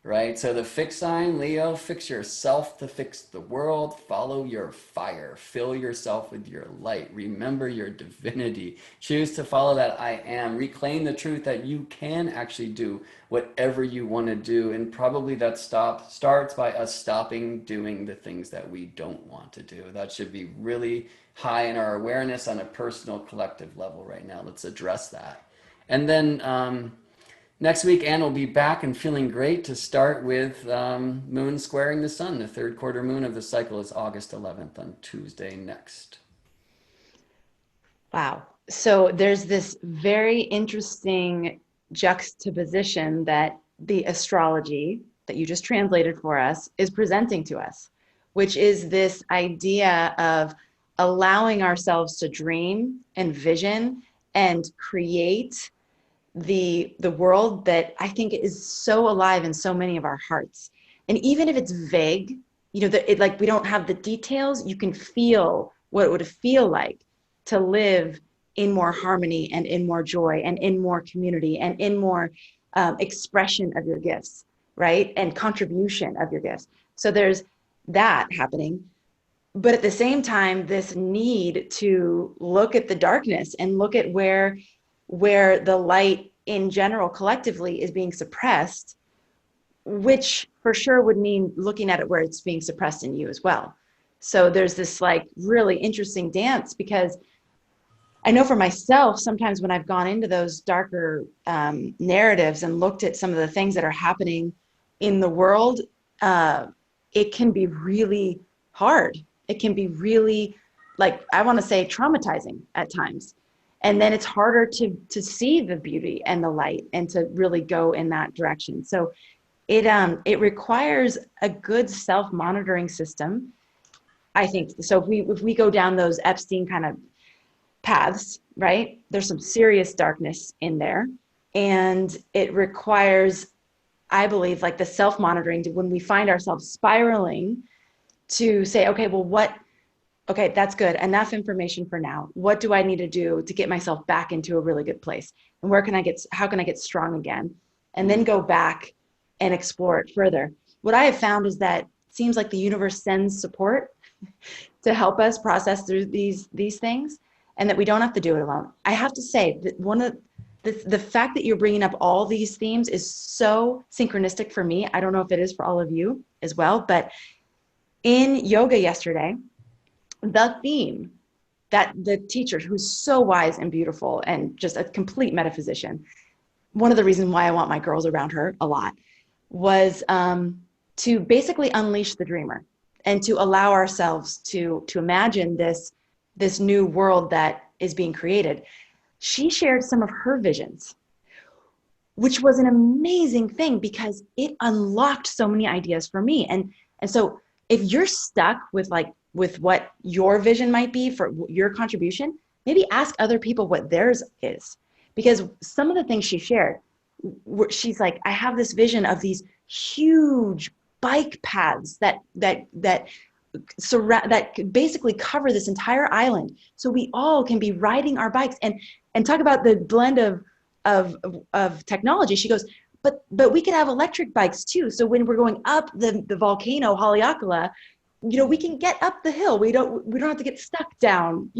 Right? So the fixed sign, Leo, fix yourself to fix the world. Follow your fire. Fill yourself with your light. Remember your divinity. Choose to follow that I am. Reclaim the truth that you can actually do whatever you want to do. And probably that starts by us stopping doing the things that we don't want to do. That should be really high in our awareness on a personal, collective level right now. Let's address that. And then next week, Anne will be back and feeling great to start with moon squaring the sun. The third quarter moon of the cycle is August 11th on Tuesday next. Wow. So there's this very interesting juxtaposition that the astrology that you just translated for us is presenting to us, which is this idea of allowing ourselves to dream and vision and create the world that I think is so alive in so many of our hearts. And even if it's vague, like we don't have the details, you can feel what it would feel like to live in more harmony and in more joy and in more community and in more expression of your gifts, right? And contribution of your gifts. So there's that happening. But at the same time, this need to look at the darkness and look at where the light in general collectively is being suppressed, which for sure would mean looking at it where it's being suppressed in you as well. So there's this like really interesting dance, because I know for myself, sometimes when I've gone into those darker narratives and looked at some of the things that are happening in the world, it can be really hard. It can be really, like, I want to say traumatizing at times. And then it's harder to see the beauty and the light and to really go in that direction. So it requires a good self-monitoring system, I think. So if we go down those Epstein kind of paths, right, there's some serious darkness in there. And it requires, I believe, like the self-monitoring to, when we find ourselves spiraling, to say, okay, well, okay, that's good. Enough information for now. What do I need to do to get myself back into a really good place? And how can I get strong again? And then go back and explore it further. What I have found is that it seems like the universe sends support to help us process through these things, and that we don't have to do it alone. I have to say that one of the fact that you're bringing up all these themes is so synchronistic for me. I don't know if it is for all of you as well, but in yoga yesterday, the theme that the teacher, who's so wise and beautiful and just a complete metaphysician, one of the reasons why I want my girls around her a lot, was to basically unleash the dreamer and to allow ourselves to imagine this new world that is being created. She shared some of her visions, which was an amazing thing because it unlocked so many ideas for me. And so if you're stuck with what your vision might be for your contribution, maybe ask other people what theirs is. Because some of the things she shared, she's like, I have this vision of these huge bike paths that basically cover this entire island, so we all can be riding our bikes and talk about the blend of technology. She goes, but we could have electric bikes too. So when we're going up the volcano Haleakala, we can get up the hill. We don't have to get stuck down,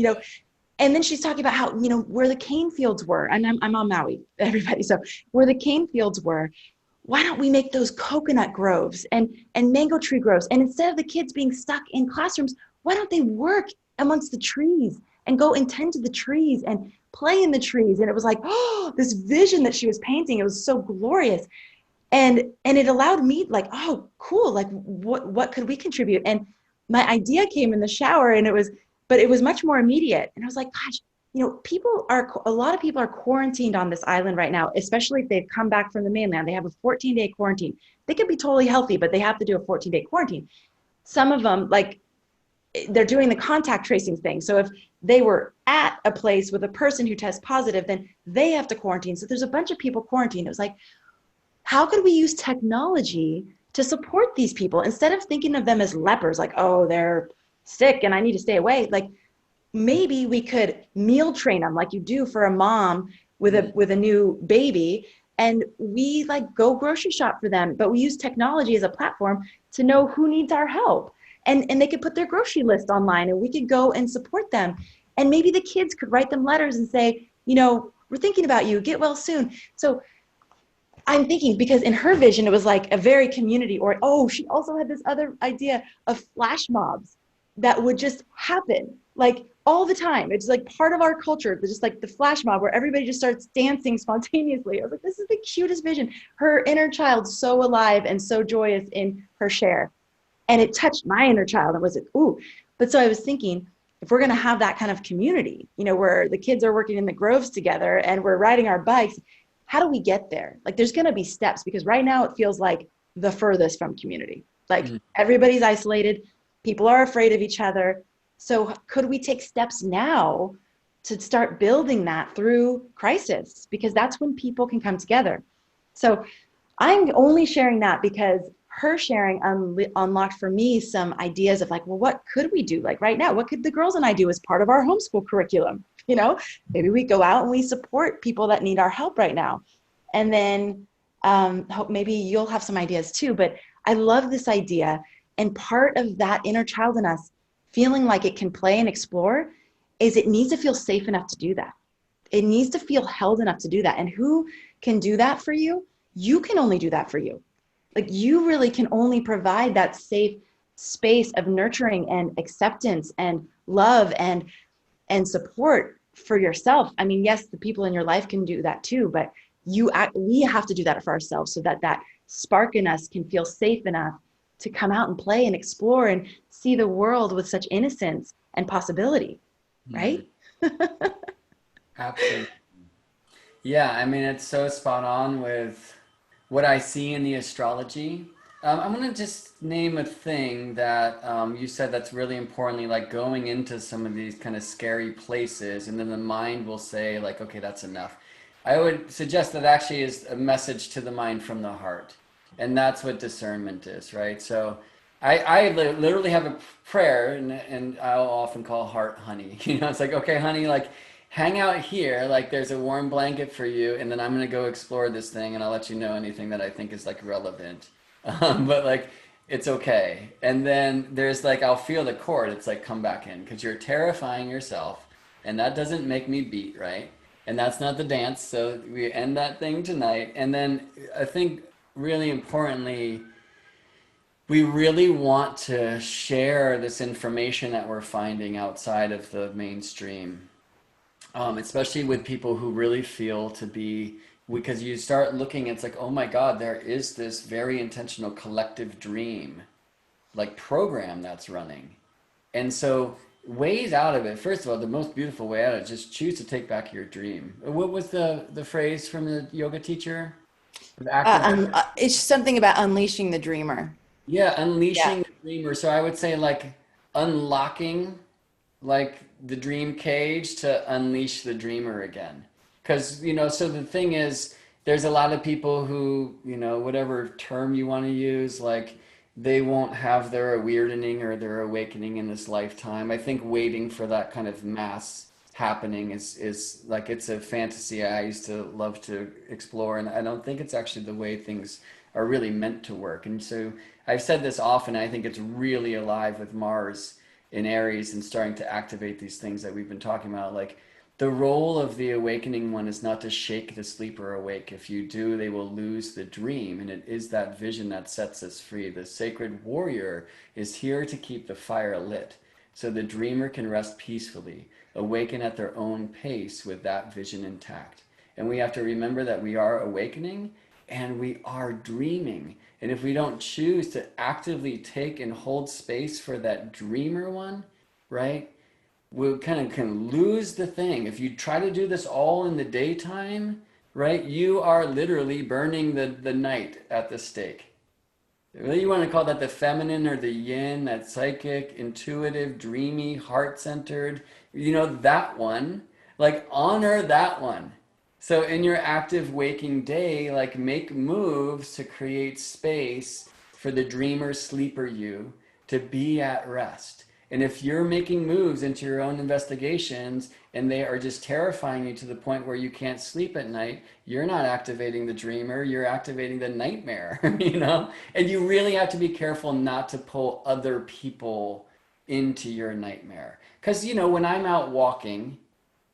And then she's talking about how, where the cane fields were, and I'm on Maui, everybody. So where the cane fields were, why don't we make those coconut groves and mango tree groves? And instead of the kids being stuck in classrooms, why don't they work amongst the trees and go and tend to the trees and play in the trees? And it was like, oh, this vision that she was painting, it was so glorious. And it allowed me like, oh, cool. Like what could we contribute? And my idea came in the shower, and it was much more immediate. And I was like, gosh, a lot of people are quarantined on this island right now, especially if they've come back from the mainland. They have a 14-day quarantine. They could be totally healthy, but they have to do a 14-day quarantine. Some of them, like, they're doing the contact tracing thing. So if they were at a place with a person who tests positive, then they have to quarantine. So there's a bunch of people quarantined. It was like, how could we use technology to support these people instead of thinking of them as lepers, like, oh, they're sick and I need to stay away? Like, maybe we could meal train them like you do for a mom with a new baby, and we like go grocery shop for them, but we use technology as a platform to know who needs our help. And they could put their grocery list online, and we could go and support them. And maybe the kids could write them letters and say, we're thinking about you, get well soon. So I'm thinking, because in her vision, it was like a very community, or, oh, she also had this other idea of flash mobs that would just happen like all the time. It's like part of our culture, just like the flash mob where everybody just starts dancing spontaneously. I was like, this is the cutest vision. Her inner child so alive and so joyous in her share. And it touched my inner child and was like, ooh. But so I was thinking, if we're going to have that kind of community, where the kids are working in the groves together and we're riding our bikes, how do we get there? Like, there's going to be steps, because right now it feels like the furthest from community. Like everybody's isolated. People are afraid of each other. So could we take steps now to start building that through crisis? Because that's when people can come together. So I'm only sharing that because her sharing unlocked for me some ideas of like, well, what could we do? Like right now, what could the girls and I do as part of our homeschool curriculum? Maybe we go out and we support people that need our help right now. And then hope maybe you'll have some ideas too. But I love this idea. And part of that inner child in us feeling like it can play and explore is it needs to feel safe enough to do that. It needs to feel held enough to do that. And who can do that for you? You can only do that for you. Like, you really can only provide that safe space of nurturing and acceptance and love and support for yourself. I mean, yes, the people in your life can do that too, but we have to do that for ourselves so that spark in us can feel safe enough to come out and play and explore and see the world with such innocence and possibility, right? Absolutely. Yeah, I mean, it's so spot on with what I see in the astrology. I'm going to just name a thing that you said that's really importantly, like going into some of these kind of scary places, and then the mind will say, like, okay, that's enough. I would suggest that actually is a message to the mind from the heart. And that's what discernment is, right? So literally have a prayer, and I'll often call heart honey. It's like, okay, honey, like, hang out here, like there's a warm blanket for you, and then I'm gonna go explore this thing, and I'll let you know anything that I think is like relevant. But like, it's okay. And then there's like, I'll feel the cord. It's like, come back in, because you're terrifying yourself, and that doesn't make me beat, right? And that's not the dance. So we end that thing tonight. And then I think really importantly, we really want to share this information that we're finding outside of the mainstream, especially with people who really feel to be, because you start looking, it's like, oh my God, there is this very intentional collective dream, like program that's running. And so ways out of it, first of all, the most beautiful way out is just choose to take back your dream. What was the phrase from the yoga teacher? The acronym? It's something about unleashing the dreamer. Yeah, Yeah. unleashing the dreamer. So I would say like unlocking like the dream cage to unleash the dreamer again. Because, so the thing is, there's a lot of people who, whatever term you want to use, like they won't have their weirding or their awakening in this lifetime. I think waiting for that kind of mass happening is like, it's a fantasy I used to love to explore, and I don't think it's actually the way things are really meant to work. And so I've said this often, I think it's really alive with Mars. in Aries and starting to activate these things that we've been talking about. Like the role of the awakening one is not to shake the sleeper awake. If you do, they will lose the dream. And it is that vision that sets us free. The sacred warrior is here to keep the fire lit, so the dreamer can rest peacefully, awaken at their own pace with that vision intact. And we have to remember that we are awakening and we are dreaming. And if we don't choose to actively take and hold space for that dreamer one, right, we kind of can lose the thing. If you try to do this all in the daytime, right, you are literally burning the night at the stake. Whether you want to call that the feminine or the yin, that psychic, intuitive, dreamy, heart-centered, that one, like honor that one. So in your active waking day, like make moves to create space for the dreamer, sleeper you to be at rest. And if you're making moves into your own investigations and they are just terrifying you to the point where you can't sleep at night, you're not activating the dreamer, you're activating the nightmare, And you really have to be careful not to pull other people into your nightmare. Because, when I'm out walking,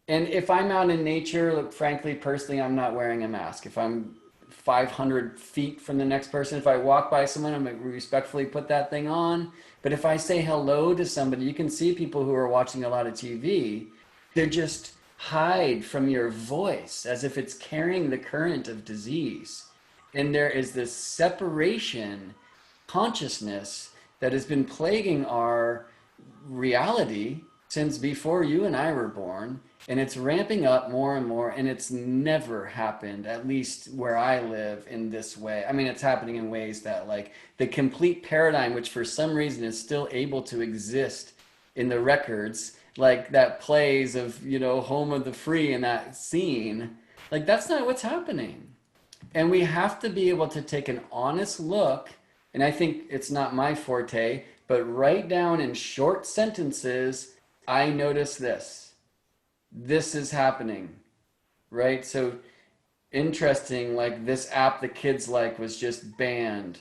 and if I'm out in nature, look, frankly, personally, I'm not wearing a mask. If I'm 500 feet from the next person, if I walk by someone, I'm going to respectfully put that thing on. But if I say hello to somebody, you can see people who are watching a lot of TV, they're just hide from your voice as if it's carrying the current of disease. And there is this separation consciousness that has been plaguing our reality since before you and I were born. And it's ramping up more and more, and it's never happened, at least where I live, in this way. I mean, it's happening in ways that, like, the complete paradigm, which for some reason is still able to exist in the records, like that plays of, Home of the Free and that scene, like, that's not what's happening. And we have to be able to take an honest look, and I think it's not my forte, but write down in short sentences, I notice this. This is happening, right? So interesting, like this app the kids like was just banned.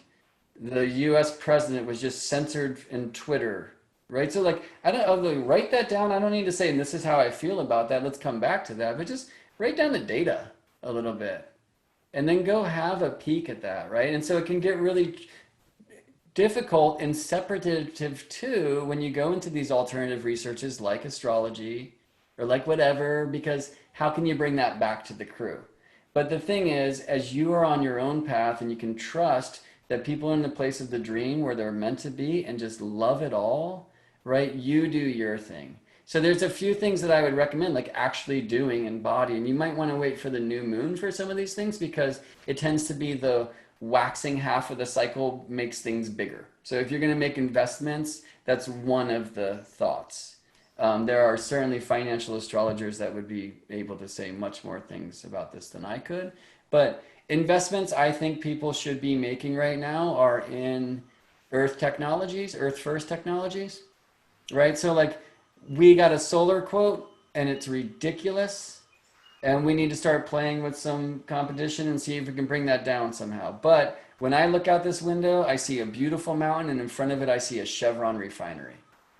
The US president was just censored in Twitter, right? So like, I'll write that down. I don't need to say, and this is how I feel about that. Let's come back to that, but just write down the data a little bit and then go have a peek at that, right? And so it can get really difficult and separative too when you go into these alternative researches like astrology or like whatever, because how can you bring that back to the crew? But the thing is, as you are on your own path and you can trust that people are in the place of the dream where they're meant to be and just love it all, right? You do your thing. So there's a few things that I would recommend, like actually doing in body. And you might want to wait for the new moon for some of these things because it tends to be the waxing half of the cycle makes things bigger. So if you're going to make investments, that's one of the thoughts. There are certainly financial astrologers that would be able to say much more things about this than I could. But investments I think people should be making right now are in earth technologies, earth first technologies, right? So like we got a solar quote and it's ridiculous. And we need to start playing with some competition and see if we can bring that down somehow. But when I look out this window, I see a beautiful mountain and in front of it, I see a Chevron refinery.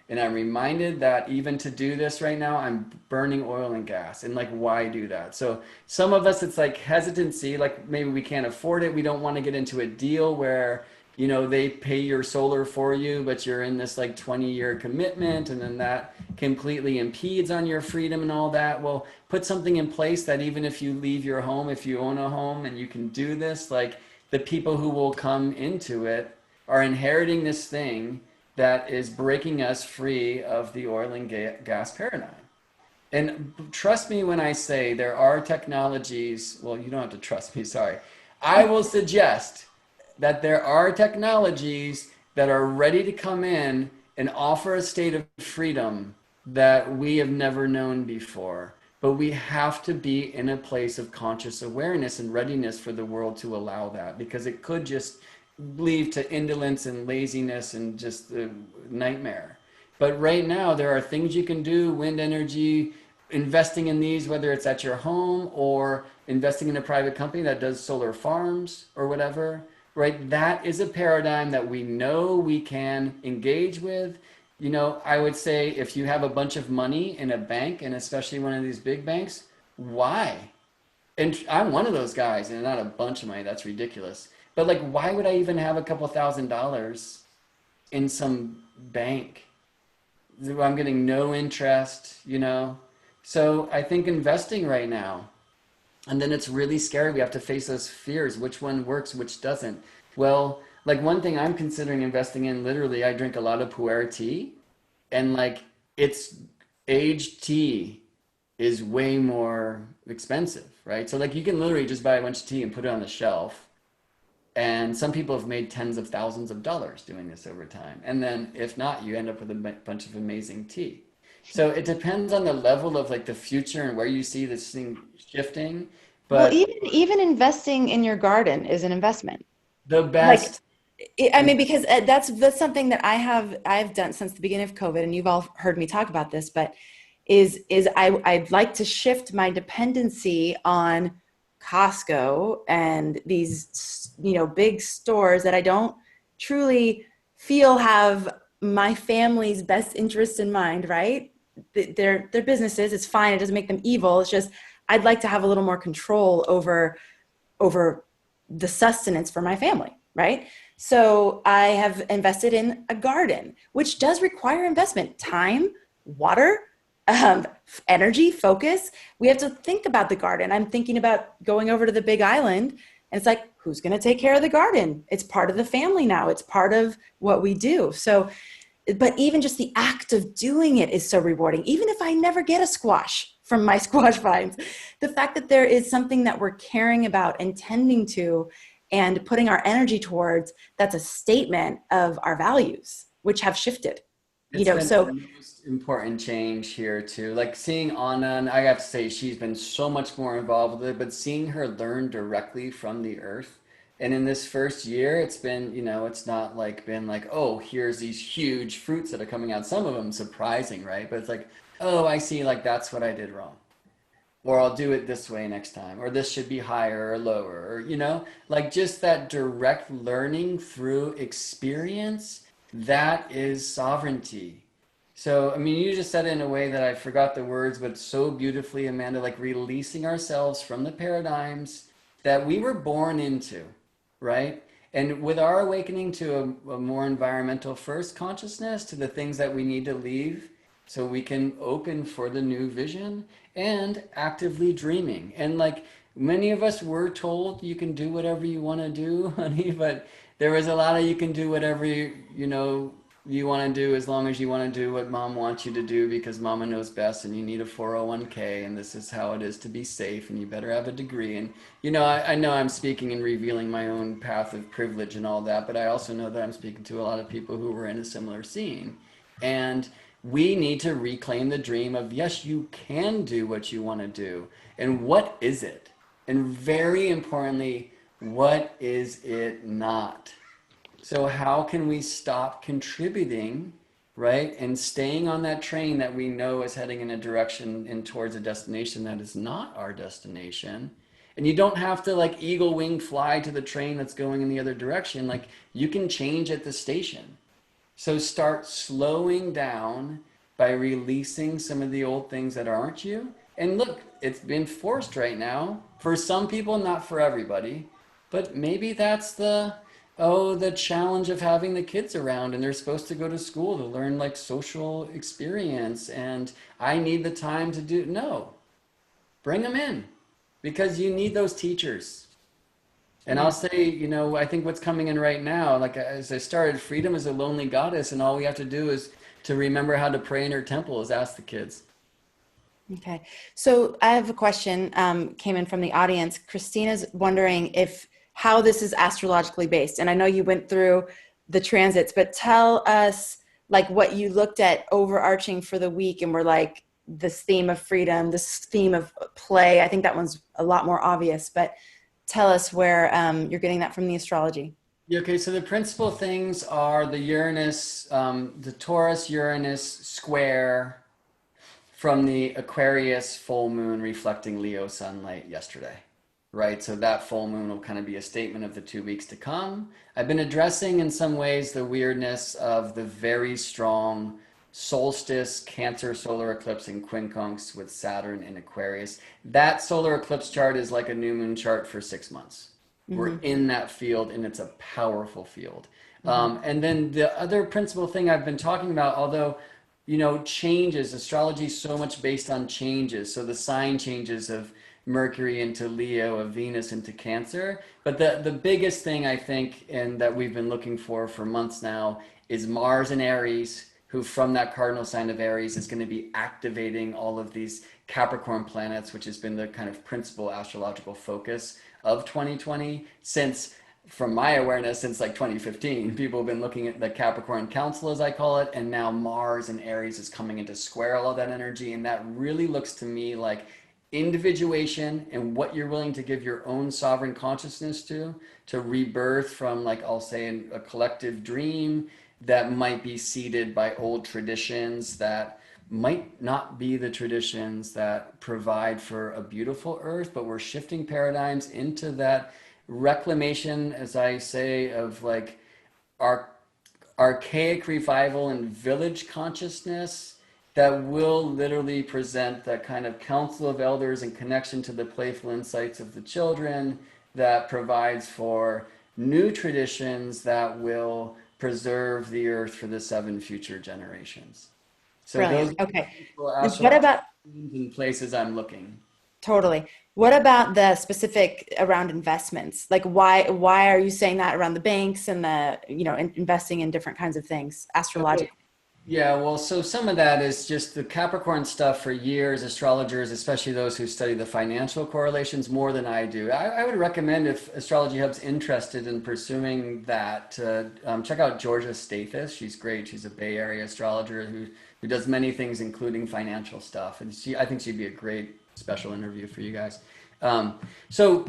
And I'm reminded that even to do this right now, I'm burning oil and gas. And like, why do that? So some of us, it's like hesitancy, like maybe we can't afford it. We don't want to get into a deal where, they pay your solar for you, but you're in this like 20-year commitment. And then that completely impedes on your freedom and all that. Well, put something in place that even if you leave your home, if you own a home and you can do this, like the people who will come into it are inheriting this thing that is breaking us free of the oil and gas paradigm. And trust me when I say there are technologies, well, you don't have to trust me, sorry. I will suggest that there are technologies that are ready to come in and offer a state of freedom that we have never known before. But we have to be in a place of conscious awareness and readiness for the world to allow that, because it could just lead to indolence and laziness and just the nightmare. But right now, there are things you can do, wind energy, investing in these, whether it's at your home or investing in a private company that does solar farms or whatever, right? That is a paradigm that we know we can engage with. I would say if you have a bunch of money in a bank, and especially one of these big banks, why? And I'm one of those guys, and not a bunch of money. That's ridiculous. But like, why would I even have a couple $1,000s in some bank? I'm getting no interest. So I think investing right now, and then it's really scary. We have to face those fears. Which one works, which doesn't? Well, like one thing I'm considering investing in, literally, I drink a lot of pu'er tea, and like it's aged tea is way more expensive, right? So like you can literally just buy a bunch of tea and put it on the shelf. And some people have made tens of thousands of dollars doing this over time. And then if not, you end up with a bunch of amazing tea. So it depends on the level of like the future and where you see this thing shifting. Well, But even investing in your garden is an investment. the Like, best, I mean, because that's something that I've done since the beginning of COVID, and you've all heard me talk about this, but I'd like to shift my dependency on Costco and these, big stores that I don't truly feel have my family's best interest in mind, right? They're businesses. It's fine. It doesn't make them evil. It's just I'd like to have a little more control over the sustenance for my family, right? So I have invested in a garden, which does require investment, time, water, energy, focus. We have to think about the garden. I'm thinking about going over to the Big Island, and it's like, who's going to take care of the garden? It's part of the family now. It's part of what we do. So, but even just the act of doing it is so rewarding. Even if I never get a squash from my squash vines, the fact that there is something that we're caring about and tending to and putting our energy towards, that's a statement of our values, which have shifted. it's been So the most important change here too. Like seeing Anna, and I have to say she's been so much more involved with it, but seeing her learn directly from the earth. And in this first year, it's been, it's not like been like, oh, here's these huge fruits that are coming out. Some of them surprising, right? But it's like, oh, I see, like that's what I did wrong. Or I'll do it this way next time, or this should be higher or lower, or like just that direct learning through experience, that is sovereignty. So, I mean, you just said it in a way that I forgot the words, but so beautifully, Amanda, like releasing ourselves from the paradigms that we were born into, right? And with our awakening to a more environmental first consciousness, to the things that we need to leave so we can open for the new vision and actively dreaming. And like many of us were told you can do whatever you want to do, honey, but there was a lot of you can do whatever you want to do as long as you want to do what mom wants you to do because mama knows best and you need a 401k and this is how it is to be safe and you better have a degree. And I know I'm speaking and revealing my own path of privilege and all that, but I also know that I'm speaking to a lot of people who were in a similar scene. And we need to reclaim the dream of, yes, you can do what you want to do. And what is it? And very importantly, what is it not? So how can we stop contributing, right? And staying on that train that we know is heading in a direction and towards a destination that is not our destination. And you don't have to like eagle wing fly to the train that's going in the other direction. Like you can change at the station. So start slowing down by releasing some of the old things that aren't you. And look, it's been forced right now. For some people, not for everybody. But maybe that's the challenge of having the kids around and they're supposed to go to school to learn like social experience. And I need the time to do, no, bring them in because you need those teachers. And I'll yeah. say, I think what's coming in right now, like as I started, freedom is a lonely goddess, and all we have to do is to remember how to pray in her temple is ask the kids. Okay. So I have a question came in from the audience. Christina's wondering how this is astrologically based. And I know you went through the transits, but tell us like what you looked at overarching for the week and were like this theme of freedom, this theme of play. I think that one's a lot more obvious, but tell us where you're getting that from the astrology. Yeah, okay, so the principal things are the Uranus, the Taurus Uranus square from the Aquarius full moon reflecting Leo sunlight yesterday, right? So that full moon will kind of be a statement of the 2 weeks to come. I've been addressing in some ways the weirdness of the very strong solstice Cancer solar eclipse in quincunx with Saturn in Aquarius. That solar eclipse chart is like a new moon chart for 6 months. We're in that field, and it's a powerful field. And then the other principal thing I've been talking about, although, changes, astrology is so much based on changes. So the sign changes of Mercury into Leo, of Venus into Cancer. But the biggest thing I think, and that we've been looking for months now, is Mars in Aries, who from that cardinal sign of Aries is going to be activating all of these Capricorn planets, which has been the kind of principal astrological focus of 2020 since, from my awareness, since like 2015. People have been looking at the Capricorn Council, as I call it, and now Mars in Aries is coming into square all of that energy. And that really looks to me like individuation and what you're willing to give your own sovereign consciousness to rebirth from, like, I'll say, a collective dream that might be seeded by old traditions that might not be the traditions that provide for a beautiful earth, but we're shifting paradigms into that reclamation, as I say, of like our archaic revival and village consciousness that will literally present that kind of council of elders in connection to the playful insights of the children, that provides for new traditions that will preserve the earth for the 7 future generations. So those Brilliant. Okay. are What about, in places I'm looking. totally. What about the specific around investments? Like why are you saying that around the banks and the, investing in different kinds of things, Okay. astrological? Yeah, well, so some of that is just the Capricorn stuff for years. Astrologers, especially those who study the financial correlations more than I do. I would recommend, if Astrology Hub's interested in pursuing that, check out Georgia Stathis. She's great. She's a Bay Area astrologer who does many things, including financial stuff. And I think she'd be a great special interview for you guys. So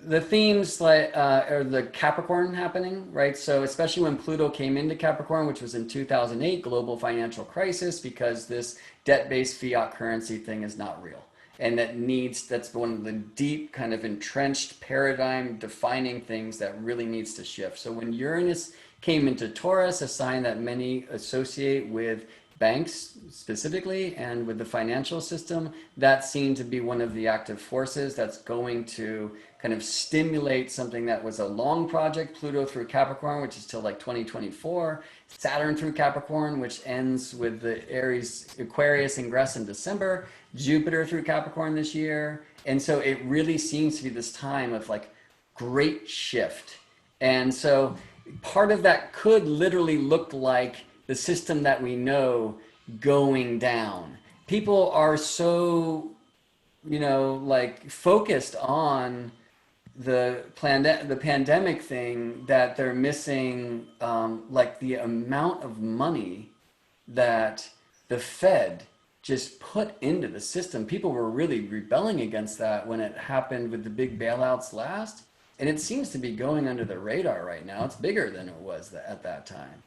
the themes are the Capricorn happening, right? So especially when Pluto came into Capricorn, which was in 2008, global financial crisis, because this debt-based fiat currency thing is not real. And that's one of the deep kind of entrenched paradigm defining things that really needs to shift. So when Uranus came into Taurus, a sign that many associate with banks specifically and with the financial system, that seemed to be one of the active forces that's going to kind of stimulate something that was a long project, Pluto through Capricorn, which is till like 2024, Saturn through Capricorn, which ends with the Aries Aquarius ingress in December, Jupiter through Capricorn this year. And so it really seems to be this time of like great shift. And so part of that could literally look like the system that we know going down. People are so, like focused on the pandemic thing that they're missing like the amount of money that the Fed just put into the system. People were really rebelling against that when it happened with the big bailouts last. And it seems to be going under the radar right now. It's bigger than it was at that time.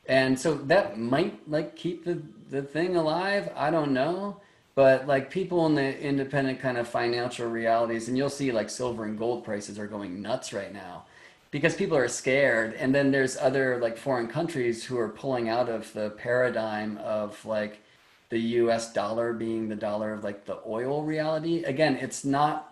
And so that might like keep the thing alive. I don't know. But like people in the independent kind of financial realities, and you'll see like silver and gold prices are going nuts right now because people are scared. And then there's other like foreign countries who are pulling out of the paradigm of like the US dollar being the dollar of like the oil reality. Again, it's not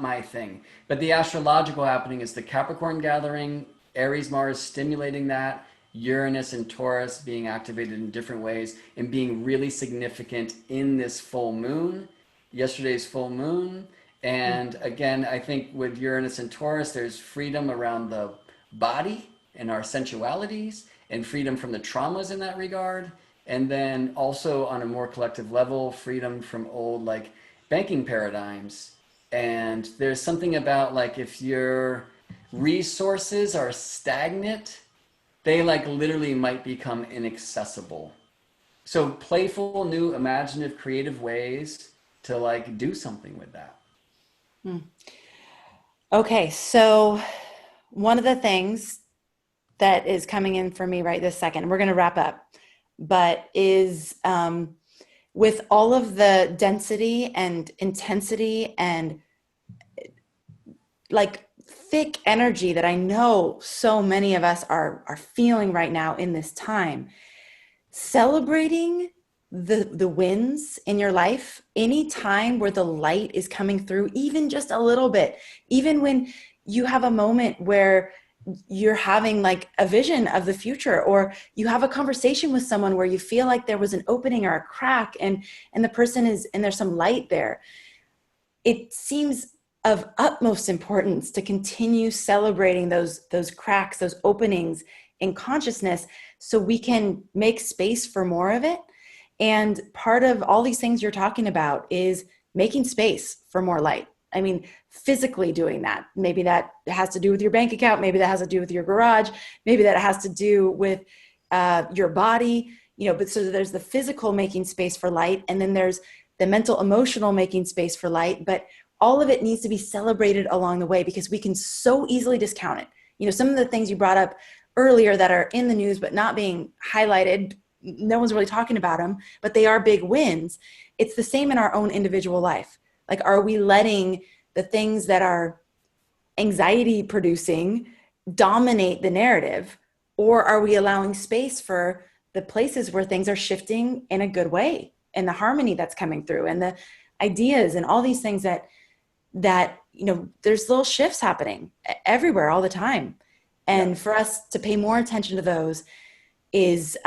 my thing. But the astrological happening is the Capricorn gathering, Aries Mars stimulating that, Uranus and Taurus being activated in different ways and being really significant in this full moon, yesterday's full moon. And again, I think with Uranus and Taurus, there's freedom around the body and our sensualities and freedom from the traumas in that regard. And then also on a more collective level, freedom from old like banking paradigms. And there's something about like if your resources are stagnant, they like literally might become inaccessible. So playful, new, imaginative, creative ways to like do something with that. Okay, so one of the things that is coming in for me right this second, and we're going to wrap up, but is with all of the density and intensity and like thick energy that I know so many of us are feeling right now in this time, celebrating the wins in your life, any time where the light is coming through, even just a little bit, even when you have a moment where you're having like a vision of the future, or you have a conversation with someone where you feel like there was an opening or a crack, and the person is, and there's some light there. It seems of utmost importance to continue celebrating those cracks, those openings in consciousness, so we can make space for more of it. And part of all these things you're talking about is making space for more light. I mean, physically doing that. Maybe that has to do with your bank account. Maybe that has to do with your garage. Maybe that has to do with your body, but so there's the physical making space for light. And then there's the mental, emotional making space for light. But all of it needs to be celebrated along the way, because we can so easily discount it. Some of the things you brought up earlier that are in the news, but not being highlighted, no one's really talking about them, but they are big wins. It's the same in our own individual life. Like, are we letting the things that are anxiety producing dominate the narrative, or are we allowing space for the places where things are shifting in a good way, and the harmony that's coming through, and the ideas and all these things that there's little shifts happening everywhere all the time. And for us to pay more attention to those is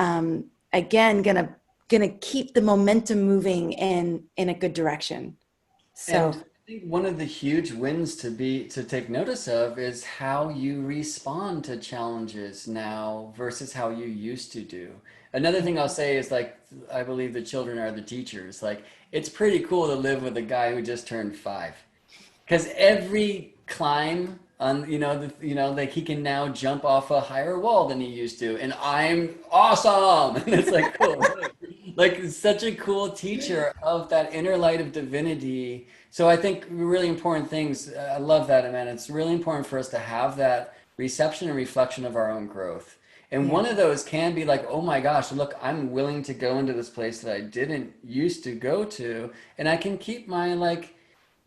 again gonna keep the momentum moving in a good direction. So And I think one of the huge wins to take notice of is how you respond to challenges now versus how you used to do. Another thing I'll say is, like, I believe the children are the teachers. Like, it's pretty cool to live with a guy who just turned 5, because every climb on, like, he can now jump off a higher wall than he used to, and I'm awesome. And it's like, cool. Like, such a cool teacher of that inner light of divinity. So I think really important things. I love that, Amanda. It's really important for us to have that reception and reflection of our own growth. And one of those can be like, oh my gosh, look, I'm willing to go into this place that I didn't used to go to, and I can keep my like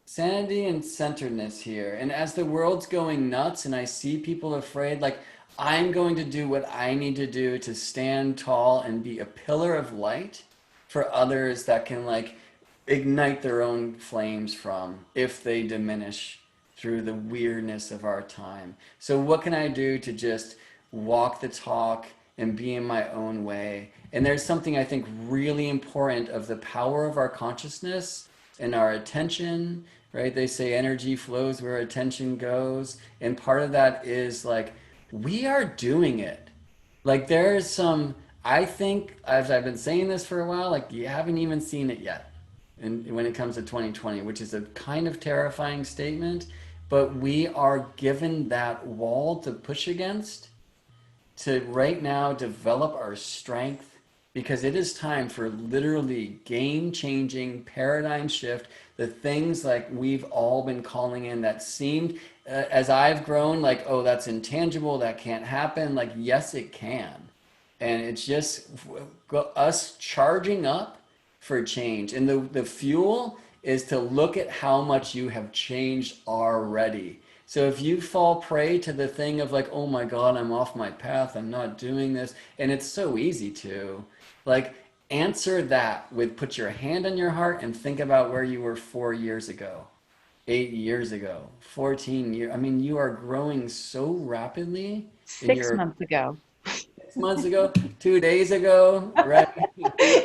sanity and centeredness here. And as the world's going nuts and I see people afraid, like, I'm going to do what I need to do to stand tall and be a pillar of light for others that can like ignite their own flames from if they diminish through the weirdness of our time. So what can I do to just walk the talk and be in my own way? And there's something I think really important of the power of our consciousness and our attention, right? They say energy flows where attention goes. And part of that is like, we are doing it. Like, there's some, I think, as I've been saying this for a while, like, you haven't even seen it yet. And when it comes to 2020, which is a kind of terrifying statement, but we are given that wall to push against, to right now develop our strength, because it is time for literally game-changing paradigm shift. The things like we've all been calling in that seemed, as I've grown, like, oh, that's intangible, that can't happen. Like, yes, it can. And it's just us charging up for change. And the fuel is to look at how much you have changed already. So if you fall prey to the thing of like, oh my God, I'm off my path, I'm not doing this, and it's so easy to, like, answer that with, put your hand on your heart and think about where you were 4 years ago, 8 years ago, 14 years. I mean, you are growing so rapidly in 6 months ago. 6 months ago, 2 days ago, right?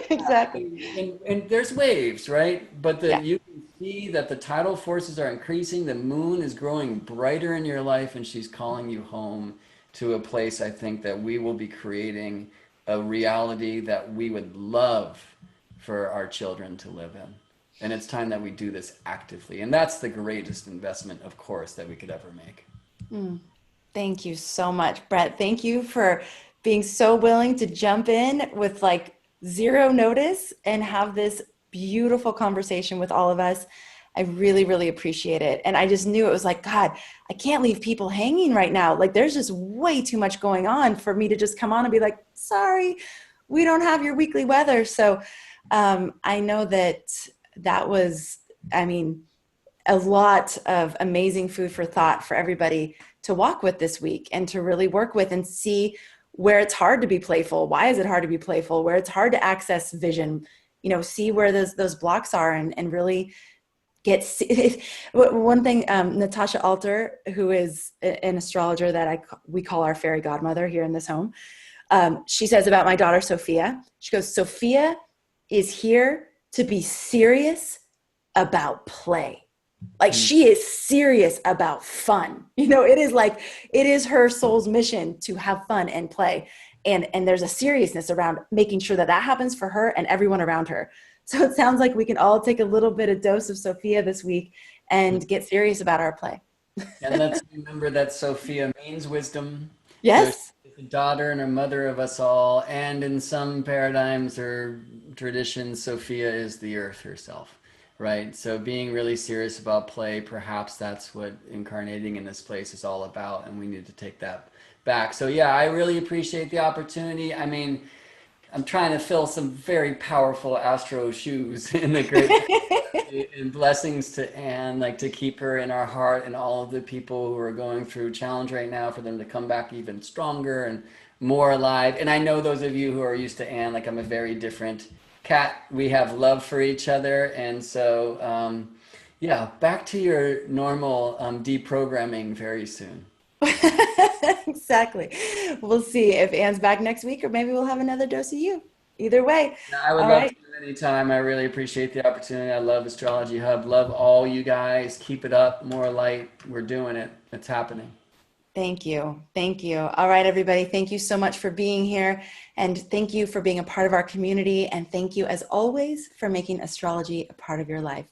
Exactly. And there's waves, right? But Yeah. you can see that the tidal forces are increasing. The moon is growing brighter in your life, and she's calling you home to a place, I think, that we will be creating a reality that we would love for our children to live in. And it's time that we do this actively. And that's the greatest investment, of course, that we could ever make. Thank you so much, Brett. Thank you for being so willing to jump in with like zero notice and have this beautiful conversation with all of us. I really, really appreciate it. And I just knew it was like, God, I can't leave people hanging right now. Like, there's just way too much going on for me to just come on and be like, sorry, we don't have your weekly weather. So I know that was, I mean, a lot of amazing food for thought for everybody to walk with this week and to really work with and see where it's hard to be playful. Why is it hard to be playful? Where it's hard to access vision, see where those blocks are and really get one thing. Natasha Alter, who is an astrologer that we call our fairy godmother here in this home. She says about my daughter, Sophia, she goes, Sophia is here to be serious about play. Like she is serious about fun. It is her soul's mission to have fun and play. And there's a seriousness around making sure that happens for her and everyone around her. So it sounds like we can all take a little bit of dose of Sophia this week and get serious about our play. And let's remember that Sophia means wisdom. Yes. So she's the daughter and a mother of us all. And in some paradigms or traditions, Sophia is the earth herself, right? So being really serious about play, perhaps that's what incarnating in this place is all about. And we need to take that back. So yeah, I really appreciate the opportunity. I mean, I'm trying to fill some very powerful Astro shoes in the great and blessings to Anne, like to keep her in our heart and all of the people who are going through challenge right now, for them to come back even stronger and more alive. And I know those of you who are used to Anne, like I'm a very different cat. We have love for each other. And so, yeah, back to your normal deprogramming very soon. Exactly. We'll see if Anne's back next week, or maybe we'll have another dose of you. Either way. I would love to anytime. I really appreciate the opportunity. I love Astrology Hub. Love all you guys. Keep it up. More light. We're doing it. It's happening. Thank you. Thank you. All right, everybody. Thank you so much for being here. And thank you for being a part of our community. And thank you, as always, for making astrology a part of your life.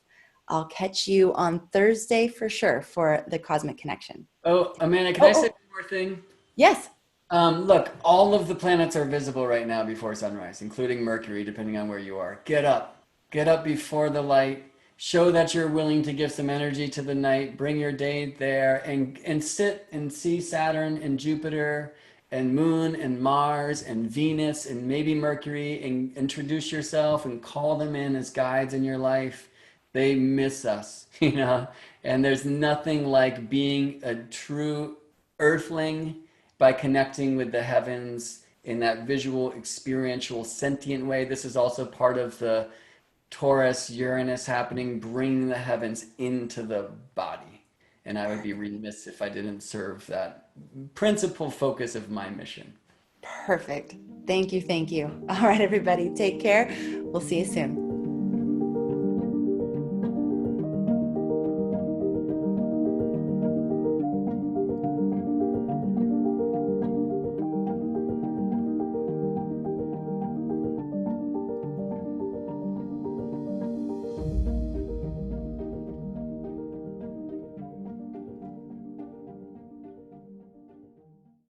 I'll catch you on Thursday for sure for the Cosmic Connection. Oh, Amanda, can I say one more thing? Yes. Look, all of the planets are visible right now before sunrise, including Mercury, depending on where you are. Get up. Get up before the light. Show that you're willing to give some energy to the night. Bring your day there and sit and see Saturn and Jupiter and Moon and Mars and Venus and maybe Mercury, and introduce yourself and call them in as guides in your life. They miss us, and there's nothing like being a true earthling by connecting with the heavens in that visual, experiential, sentient way. This is also part of the Taurus, Uranus happening, bringing the heavens into the body. And I would be remiss if I didn't serve that principal focus of my mission. Perfect. Thank you. Thank you. All right, everybody, take care. We'll see you soon.